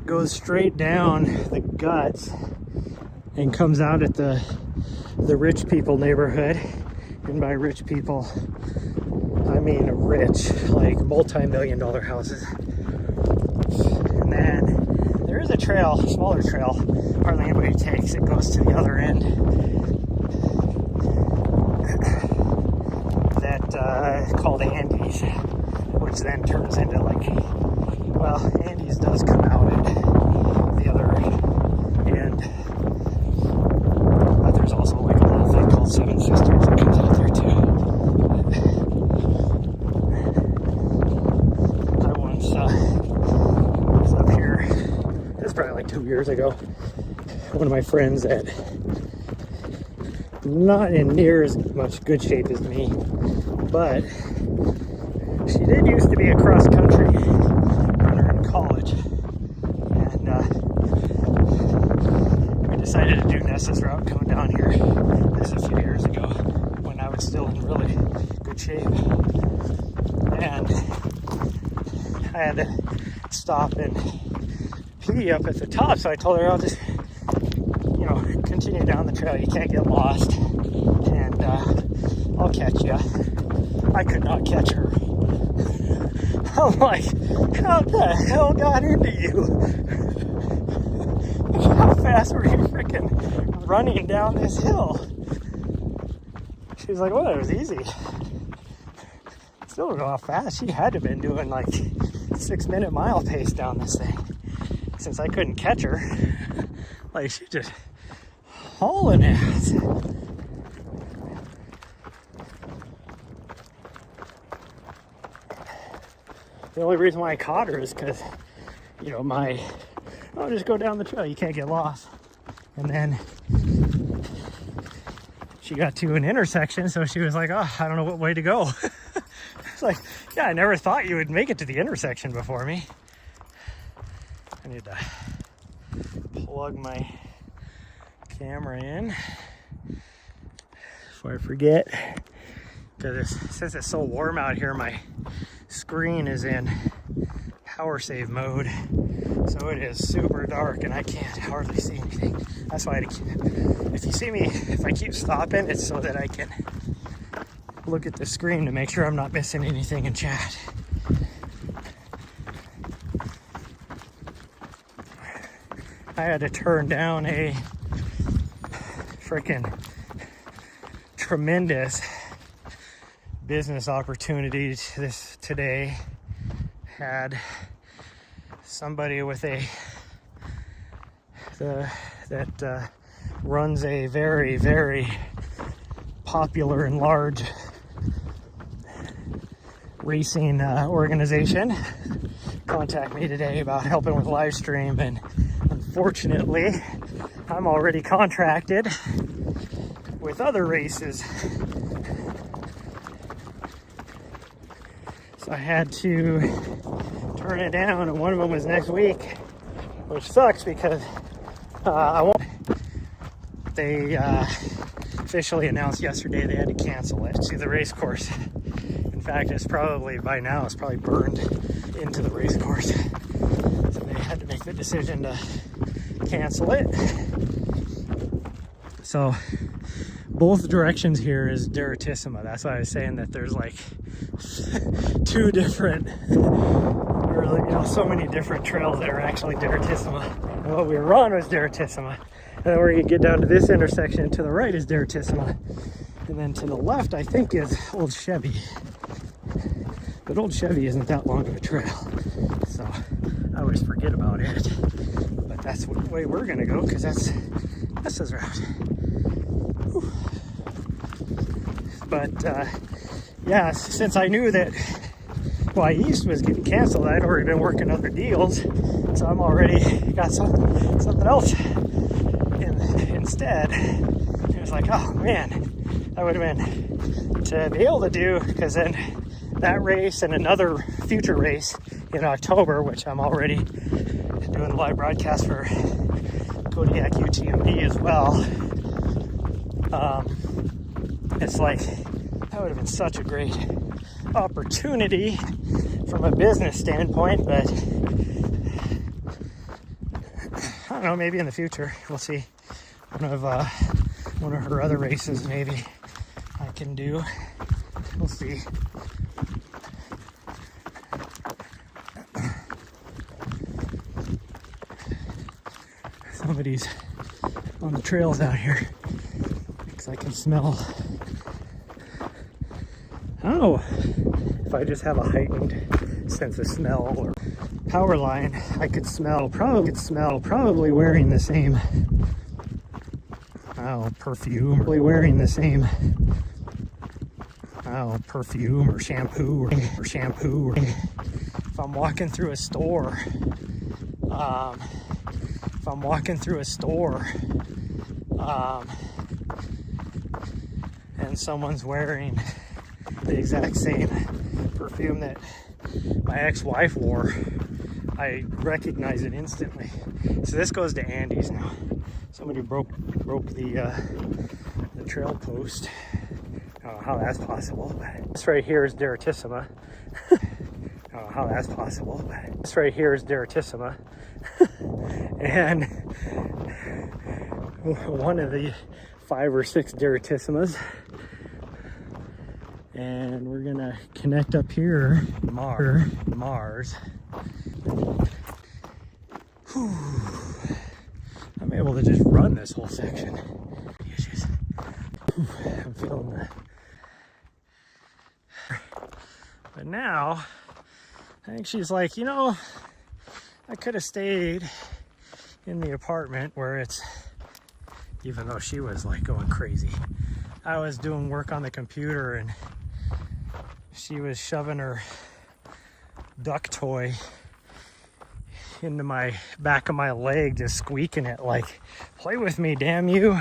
goes straight down the guts and comes out at the rich people neighborhood. And by rich people, I mean rich, like multi-million-dollar houses. And then there is a trail, smaller trail, hardly anybody takes. It goes to the other end. That called Andes, which then turns into like, well, Andes does come out at the other end. But there's also like a little thing called Seven Sisters that comes out there too. I once was up here, it was probably like 2 years ago. One of my friends that not in near as much good shape as me, but she did used to be a cross country runner in college, and we decided to do Nessa's route coming down here. This a few years ago when I was still in really good shape, and I had to stop and pee up at the top, so I told her I'll just, you know, continue down the trail. You can't get lost, and I'll catch you. I could not catch her. I'm like, how the hell got into you? How fast were you freaking running down this hill? She's like, well, it was easy. Still don't know how fast. She had to have been doing like 6-minute mile pace down this thing. Since I couldn't catch her, like she just hauling ass. The only reason why I caught her is because, you know, I'll just go down the trail, you can't get lost. And then she got to an intersection, so she was like, oh, I don't know what way to go. It's like, yeah, I never thought you would make it to the intersection before me. I need to plug my camera in before I forget, because since it's so warm out here, my screen is in power save mode, so it is super dark and I can't hardly see anything. That's why if you see me, if I keep stopping, it's so that I can look at the screen to make sure I'm not missing anything in chat. I had to turn down a freaking tremendous business opportunity today. Had somebody with that runs a very, very popular and large racing organization contact me today about helping with live stream, and unfortunately I'm already contracted with other races, so I had to turn it down, and one of them was next week, which sucks because I won't. They officially announced yesterday they had to cancel it to the race course. In fact, it's probably by now it's probably burned into the race course, so they had to make the decision to cancel it. So both directions here is Direttissima. That's why I was saying that there's like two different, or you know, so many different trails that are actually Direttissima. And what we were on was Direttissima. And then where you get down to this intersection, to the right is Direttissima. And then to the left, I think, is Old Chevy. But Old Chevy isn't that long of a trail, so I always forget about it. But that's the way we're gonna go, because that's his route. Whew. But yeah, since I knew that East was getting canceled, I'd already been working other deals, so I'm already got something else instead. It was like, oh man, that would have been to be able to do, because then that race and another future race in October, which I'm already doing the live broadcast for Kodiak UTMB as well. It's like That would have been such a great opportunity from a business standpoint, but I don't know, maybe in the future, we'll see. One of her other races, maybe I can do. We'll see. Somebody's on the trails out here because I can smell. I don't know if I just have a heightened sense of smell or power line. I could smell, probably wearing the same, perfume, probably wearing the same, perfume or shampoo or shampoo. If I'm walking through a store, and someone's wearing the exact same perfume that my ex-wife wore, I recognize it instantly. So this goes to Andy's now. Somebody broke the trail post. I don't know how that's possible, but this right here is Deratissima. I don't know how that's possible, but this right here is Deratissima. And one of the 5 or 6 Deratissimas. And we're gonna connect up here, Mars. Whew. I'm able to just run this whole section. I'm feeling that. But now, I think she's like, you know, I could have stayed in the apartment where it's, even though she was like going crazy. I was doing work on the computer and she was shoving her duck toy into my back of my leg, just squeaking it like, play with me, damn you.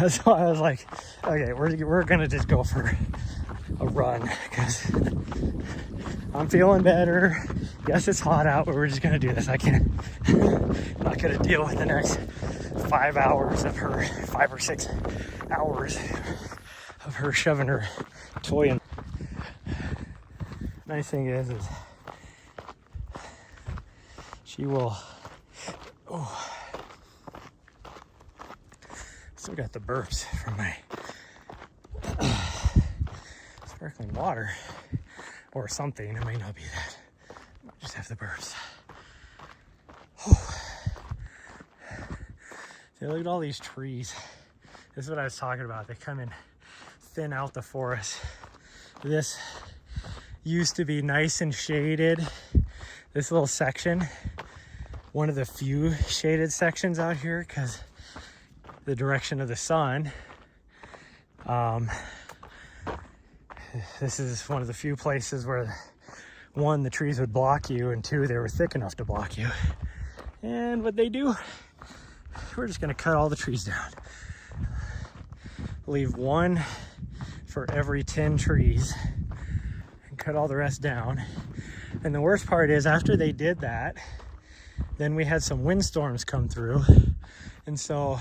So I was like, okay, we're gonna just go for a run because I'm feeling better. Yes, it's hot out, but we're just gonna do this. I'm not gonna deal with the next 5 hours of her, 5 or 6 hours of her shoving her toy in. Nice thing is she will, still got the burps from my sparkling water or something. It may not be that. I might just have the burps. See, look at all these trees. This is what I was talking about. They come and thin out the forest. This used to be nice and shaded. This little section, one of the few shaded sections out here because the direction of the sun. This is one of the few places where, 1, the trees would block you, and 2, they were thick enough to block you. And what they do, we're just gonna cut all the trees down. Leave 1 for every 10 trees and cut all the rest down. And the worst part is after they did that, then we had some windstorms come through. And so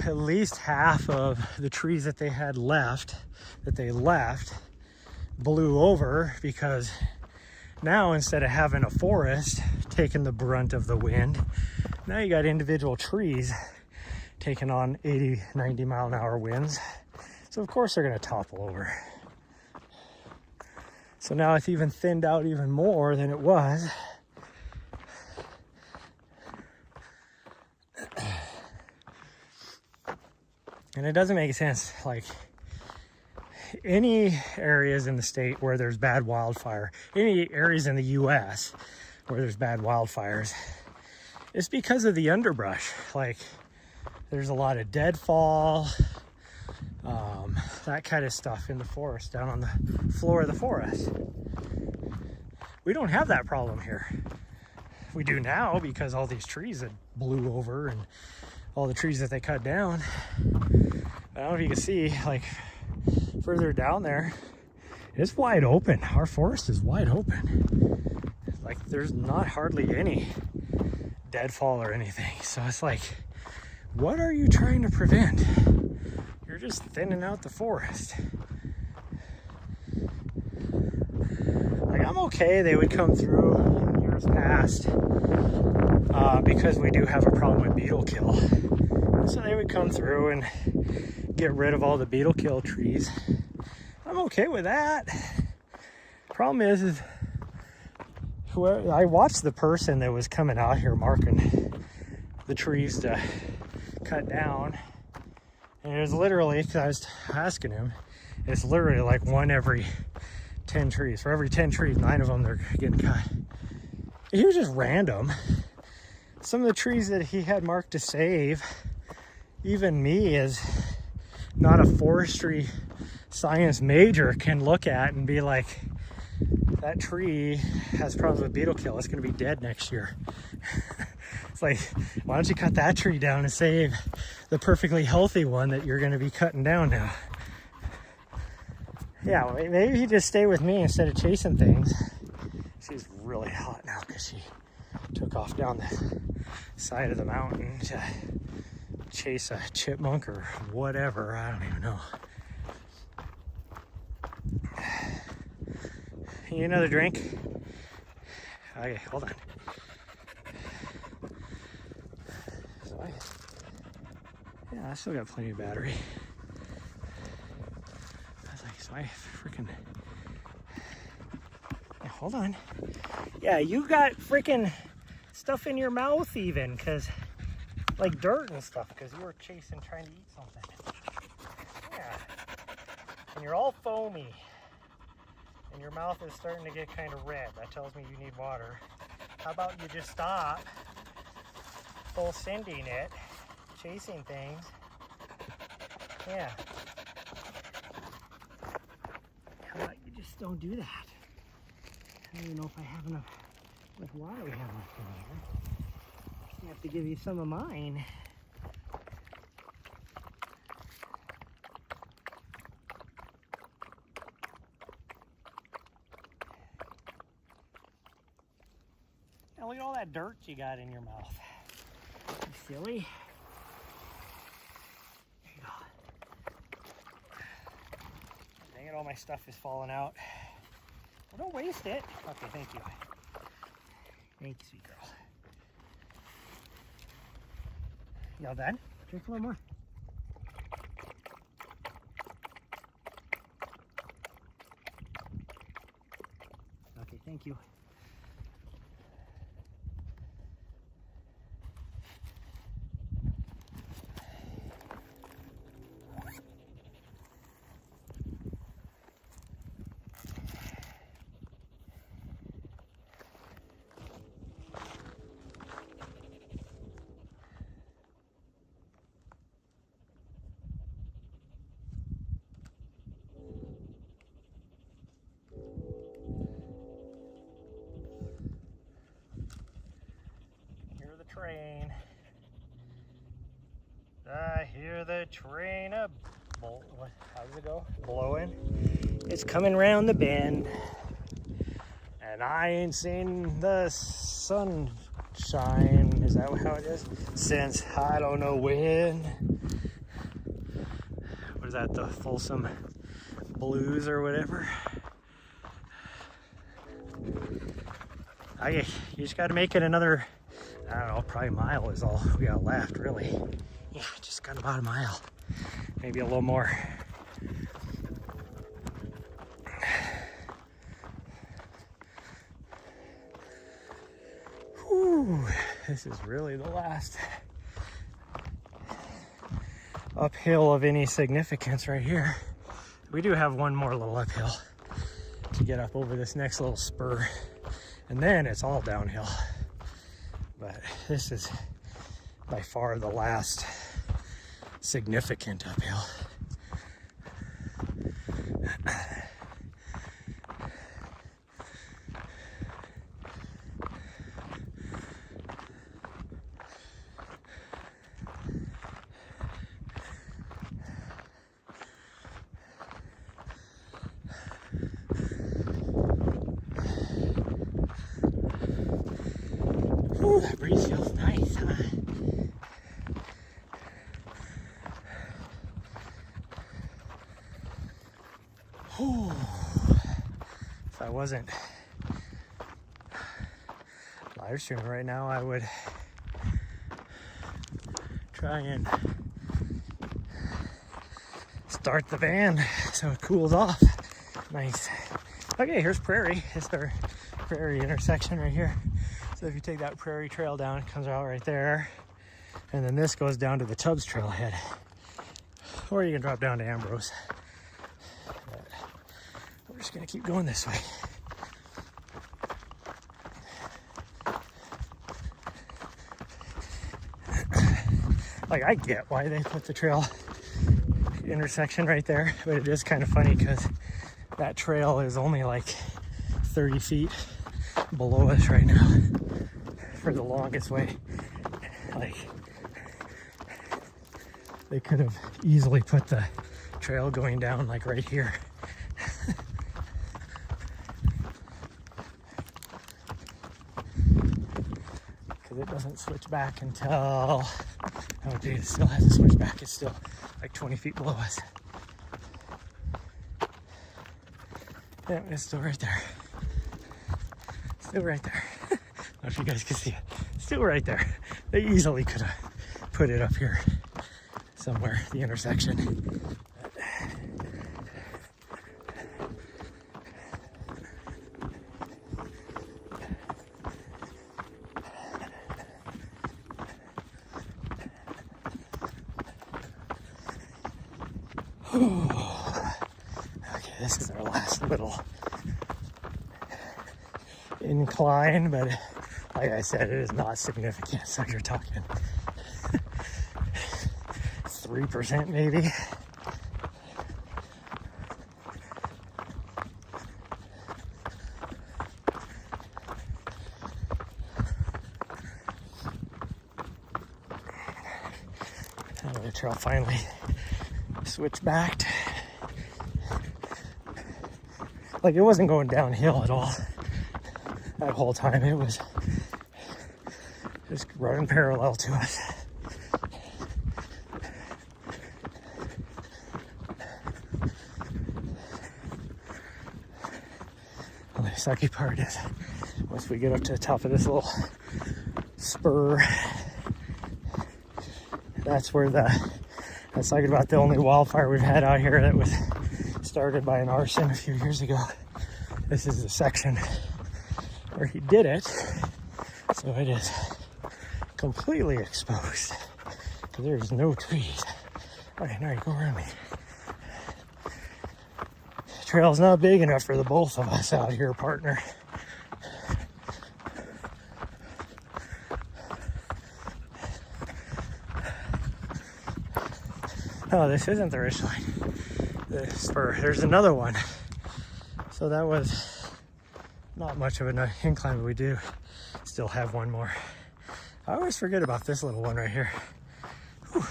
at least half of the trees that they had left, blew over, because now instead of having a forest taking the brunt of the wind, now you got individual trees taking on 80, 90 mile an hour winds. So of course they're gonna topple over. So now it's even thinned out even more than it was. And it doesn't make sense. Like, any areas in the state where there's bad wildfire, any areas in the US where there's bad wildfires, it's because of the underbrush. Like, there's a lot of deadfall, that kind of stuff in the forest, down on the floor of the forest. We don't have that problem here. We do now because all these trees that blew over and all the trees that they cut down. I don't know if you can see, like, further down there, it's wide open. Our forest is wide open. Like, there's not hardly any deadfall or anything. So it's like, what are you trying to prevent? You're just thinning out the forest. Like, I'm okay they would come through in years past because we do have a problem with beetle kill. So they would come through and get rid of all the beetle kill trees. I'm okay with that. Problem is whoever, I watched the person that was coming out here marking the trees to cut down, and it was literally, because I was asking him, it's literally like one every 10 trees. For every 10 trees, 9 of them they're getting cut. He was just random. Some of the trees that he had marked to save, even me as not a forestry science major can look at and be like, that tree has problems with beetle kill. It's going to be dead next year. It's like, why don't you cut that tree down and save the perfectly healthy one that you're going to be cutting down now? Yeah, maybe you just stay with me instead of chasing things. She's really hot now because she took off down the side of the mountain to chase a chipmunk or whatever. I don't even know. You need another drink? Okay, hold on. So I still got plenty of battery. I was like, so I freaking... Yeah, hold on. Yeah, you got freaking stuff in your mouth even, because like dirt and stuff, because you were chasing trying to eat something. Yeah. And you're all foamy. And your mouth is starting to get kind of red. That tells me you need water. How about you just stop full sending it, chasing things. Yeah. How about you just don't do that? I don't even know if I have enough water we have left in here. I have to give you some of mine. Now look at all that dirt you got in your mouth. You silly. There you go. Dang it, all my stuff is falling out. Well, don't waste it. Okay, thank you. Thank you, sweet girl. Y'all done? Drink a little more. Okay, thank you. Train. I hear the train how does it go? Blowing. It's coming round the bend. And I ain't seen the sunshine. Is that how it is? Since I don't know when. What is that? The Folsom Blues or whatever? You just got to make it another, I don't know, probably a mile is all we got left, really. Yeah, just got about a mile. Maybe a little more. Whew, this is really the last uphill of any significance right here. We do have one more little uphill to get up over this next little spur. And then it's all downhill. But this is by far the last significant uphill. Ooh, that breeze feels nice, huh? wasn't live streaming right now, I would try and start the van so it cools off. Nice. Okay, here's Prairie. It's our Prairie intersection right here. So if you take that Prairie trail down, it comes out right there. And then this goes down to the Tubbs trailhead. Or you can drop down to Ambrose. But we're just gonna keep going this way. Like, I get why they put the trail intersection right there, but it is kind of funny because that trail is only like 30 feet below us right now for the longest way. Like, they could have easily put the trail going down like right here. Because it doesn't switch back until, oh dude, it still hasn't switched back. It's still like 20 feet below us. Yeah, it's still right there. Still right there. I don't know if you guys can see it. Still right there. They easily could have put it up here somewhere, the intersection. Okay, this is our last little incline, but like I said, it is not significant. So you're talking 3% maybe. And the trail finally switched back. Like, it wasn't going downhill at all that whole time. It was just running parallel to us. Well, the sucky part is once we get up to the top of this little spur, that's where I was talking about the only wildfire we've had out here that was started by an arson a few years ago. This is the section where he did it, so it is completely exposed because there's no trees. All right, now you go around me. The trail's not big enough for the both of us out here, partner. Oh, this isn't the ridge line. The spur. There's another one. So that was not much of an incline, but we do still have one more. I always forget about this little one right here. Whew.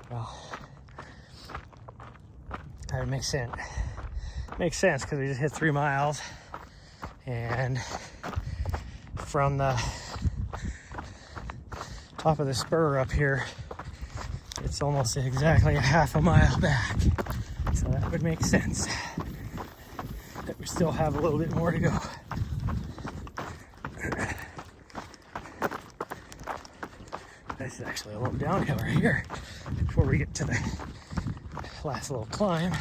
Well, that makes sense. Makes sense because we just hit 3 miles, and from the top of the spur up here, it's almost exactly a half a mile back. So that would make sense that we still have a little bit more to go. This is actually a little downhill right here before we get to the last little climb.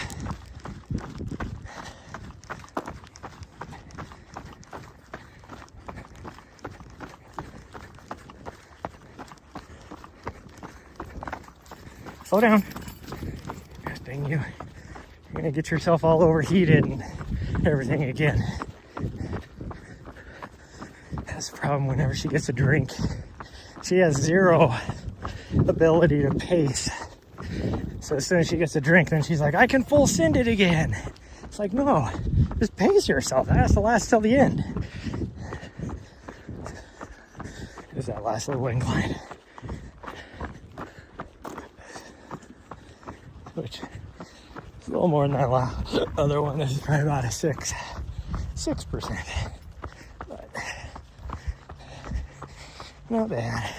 Slow down. Gosh dang you. You're gonna get yourself all overheated and everything again. That's the problem whenever she gets a drink. She has zero ability to pace. So as soon as she gets a drink, then she's like, I can full send it again. It's like, no, just pace yourself. That has to last till the end. There's that last little incline. Which is a little more than that other one. This is probably about a 6%. But not bad.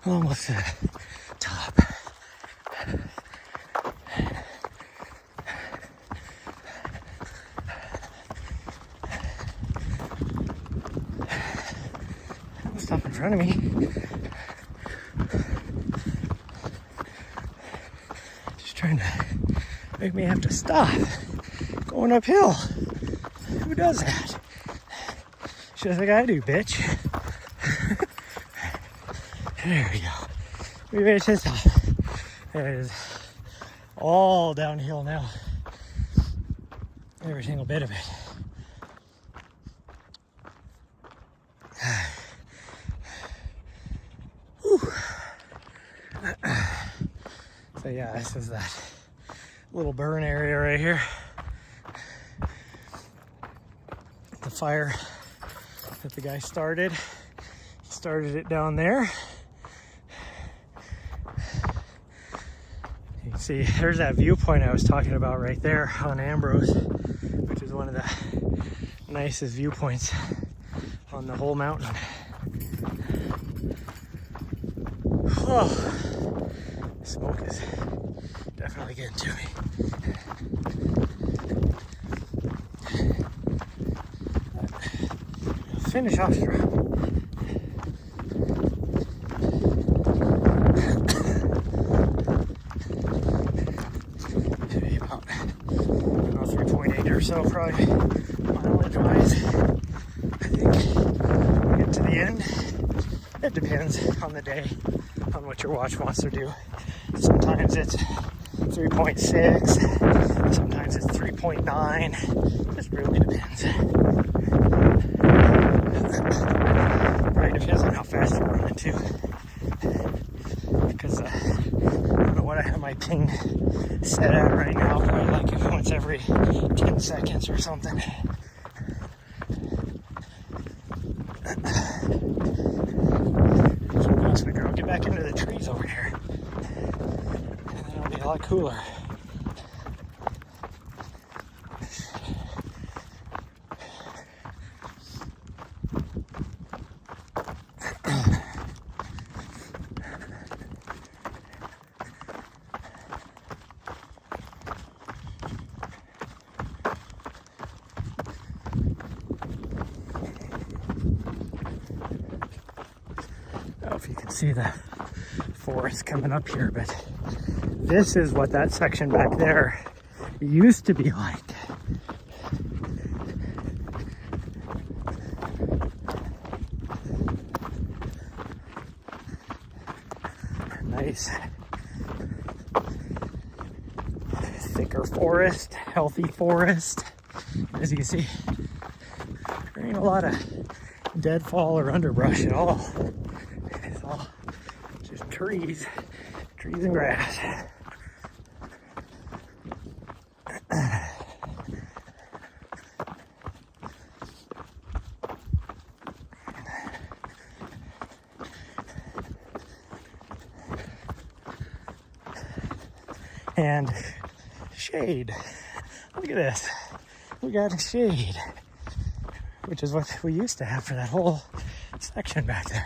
Almost to the top. Stop in front of me. Just trying to make me have to stop going uphill. Who does that? Just like I do, bitch. There we go. We made it to the top. It is all downhill now. Every single bit of it. So yeah, this is that little burn area right here. The fire that the guy started. He started it down there. You can see there's that viewpoint I was talking about right there on Ambrose, which is one of the nicest viewpoints on the whole mountain. Oh, smoke is definitely getting to me. Finish off strong. Maybe about 3.8 or so, probably mileage wise. I think we get to the end. It depends on the day, on what your watch wants to do. Sometimes it's 3.6, sometimes it's 3.9. Just really depends. Right, depends on how fast you're running too. Because I don't know what I have my ping set at right now. Probably like once every 10 seconds or something. Girl, get back into the trees over here. And then it'll be a lot cooler. I don't know if you can see the forest coming up here, but this is what that section back there used to be like. Nice, thicker forest, healthy forest. As you can see, there ain't a lot of deadfall or underbrush at all. It's all just trees and grass. And shade. Look at this. We got a shade, which is what we used to have for that whole section back there.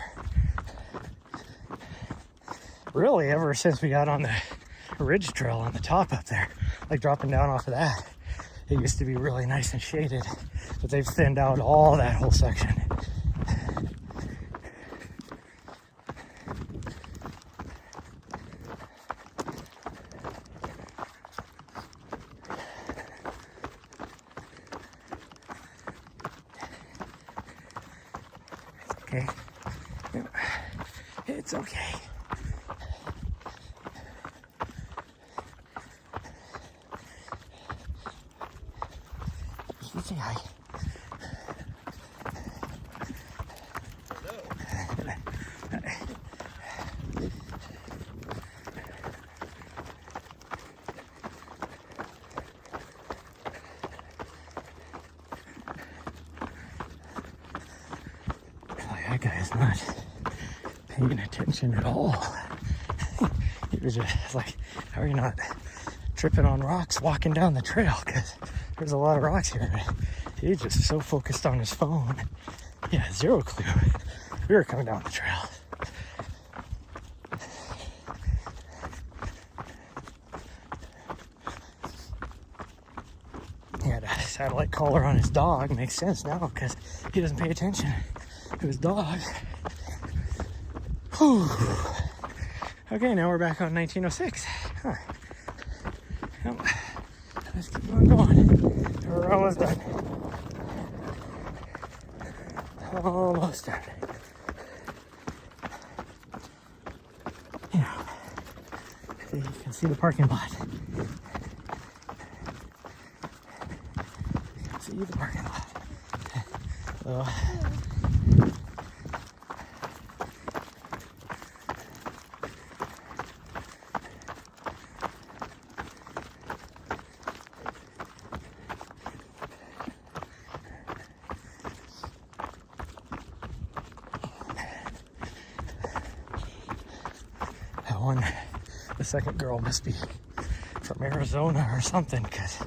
Really, ever since we got on the ridge trail on the top up there, like dropping down off of that, it used to be really nice and shaded, but they've thinned out all that whole section. Okay. It's okay. Easy high. That guy is not paying attention at all. He was just like, how are you not tripping on rocks walking down the trail? Because there's a lot of rocks here. He's just so focused on his phone. Yeah, zero clue. We were coming down the trail. He had a satellite collar on his dog. Makes sense now because he doesn't pay attention to his dog. Whew. Okay, now we're back on 1906. Huh. Well, let's keep on going. We're almost done. Almost done. Yeah. You can see the parking lot. You can see the parking lot. So, the second girl must be from Arizona or something, because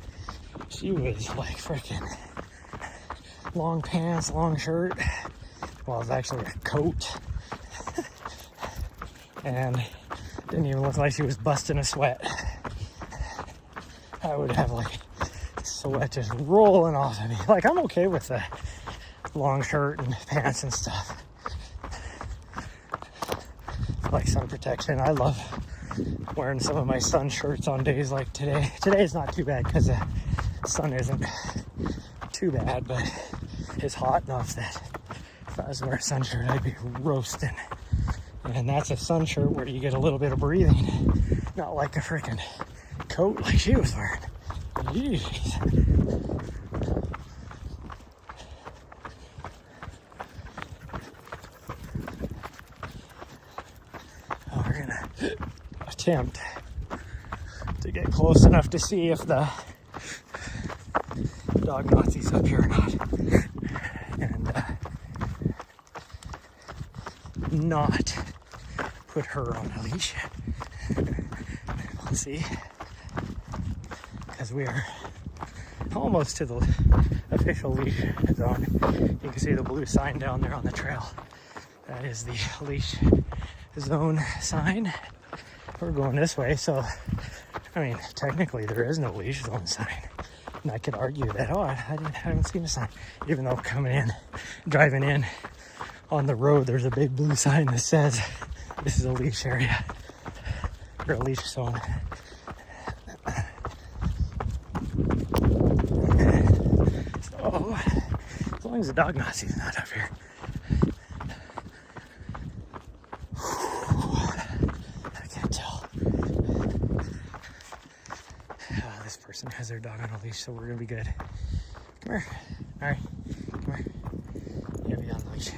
she was like freaking long pants, long shirt. Well, it was actually a coat. And didn't even look like she was busting a sweat. I would have like sweat just rolling off of me. Like, I'm okay with the long shirt and pants and stuff. Like sun protection. I love wearing some of my sun shirts on days like today. Today is not too bad because the sun isn't too bad, but it's hot enough that if I was wearing a sun shirt, I'd be roasting. And that's a sun shirt where you get a little bit of breathing, not like a freaking coat like she was wearing. Jeez. Attempt to get close enough to see if the dog Nazi's up here or not, and not put her on a leash. Let's see, because we are almost to the official leash zone. You can see the blue sign down there on the trail. That is the leash zone sign. We're going this way, so I mean, technically there is no leash zone sign. And I could argue that, oh, I haven't seen a sign. Even though driving in on the road, there's a big blue sign that says this is a leash area, or a leash zone. So, as long as the dog Nazi's not up here. Person has their dog on a leash, so we're gonna be good. Come here. All right, come here. You'll be on the leash.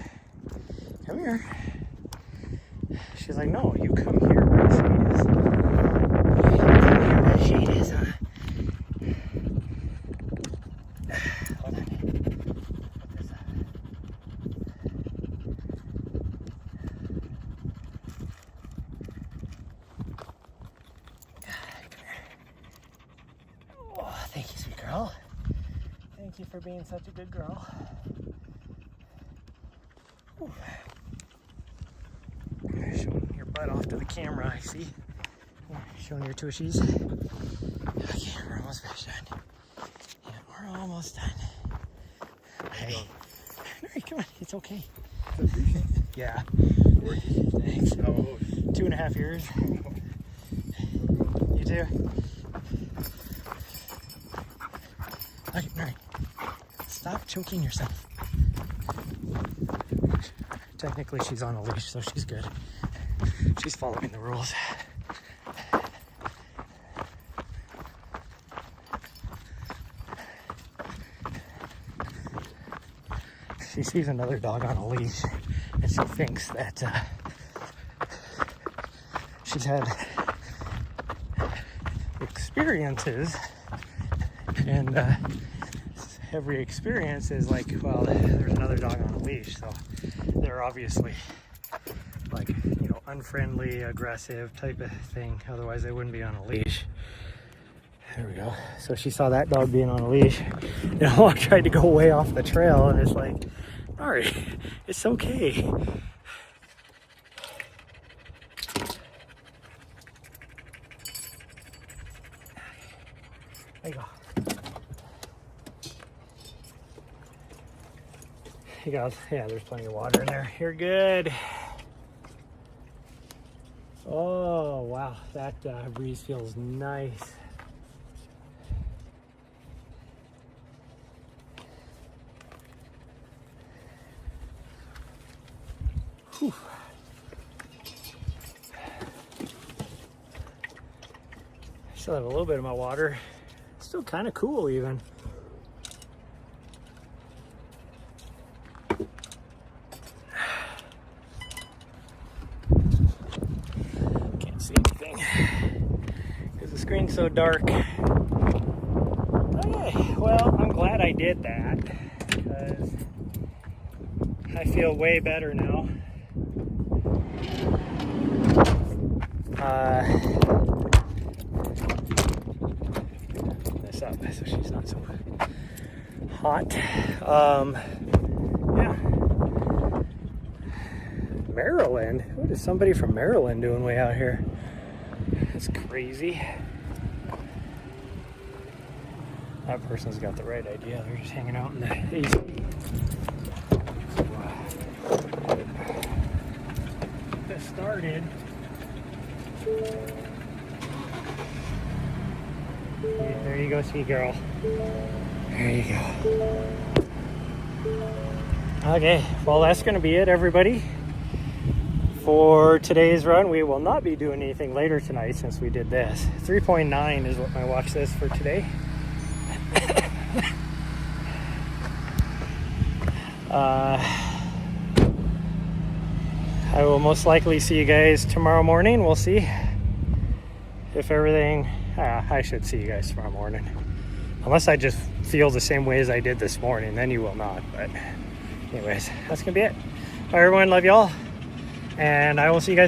Come here. She's like, no, you come here where the shade is. You come here where the shade is, huh? Hold on. Put this up. Thank you, sweet girl. Thank you for being such a good girl. Whew. Showing your butt off to the camera, I see. Showing your tushies. Okay, we're almost finished done. Yeah, we're almost done. Hey. Nahri, come on, it's okay. Yeah. Thanks. 2.5 years. You too? Okay, Nahri, stop choking yourself. Technically, she's on a leash, so she's good. She's following the rules. She sees another dog on a leash, and she thinks that she's had experiences, and every experience is like, well, there's another dog on a leash, so they're obviously like, you know, unfriendly, aggressive type of thing. Otherwise they wouldn't be on a leash. There we go. So she saw that dog being on a leash. I tried to go way off the trail, and it's like, Nahri, it's okay. There you go. You go. Yeah, there's plenty of water in there. You're good. Oh, wow. That breeze feels nice. Whew. Still have a little bit of my water. Still kind of cool even. Can't see anything because the screen's so dark. Okay, well, I'm glad I did that because I feel way better now. This up so she's not so hot. Yeah. Maryland? What is somebody from Maryland doing way out here? That's crazy. That person's got the right idea. They're just hanging out in the haze. Get this started. There you go, sweet girl. There you go. Okay, well, that's going to be it, everybody. For today's run, we will not be doing anything later tonight since we did this. 3.9 is what my watch says for today. I will most likely see you guys tomorrow morning. We'll see if everything... I should see you guys tomorrow morning. Unless I just feel the same way as I did this morning, then you will not. But anyways, that's going to be it. All right, everyone, love y'all. And I will see you guys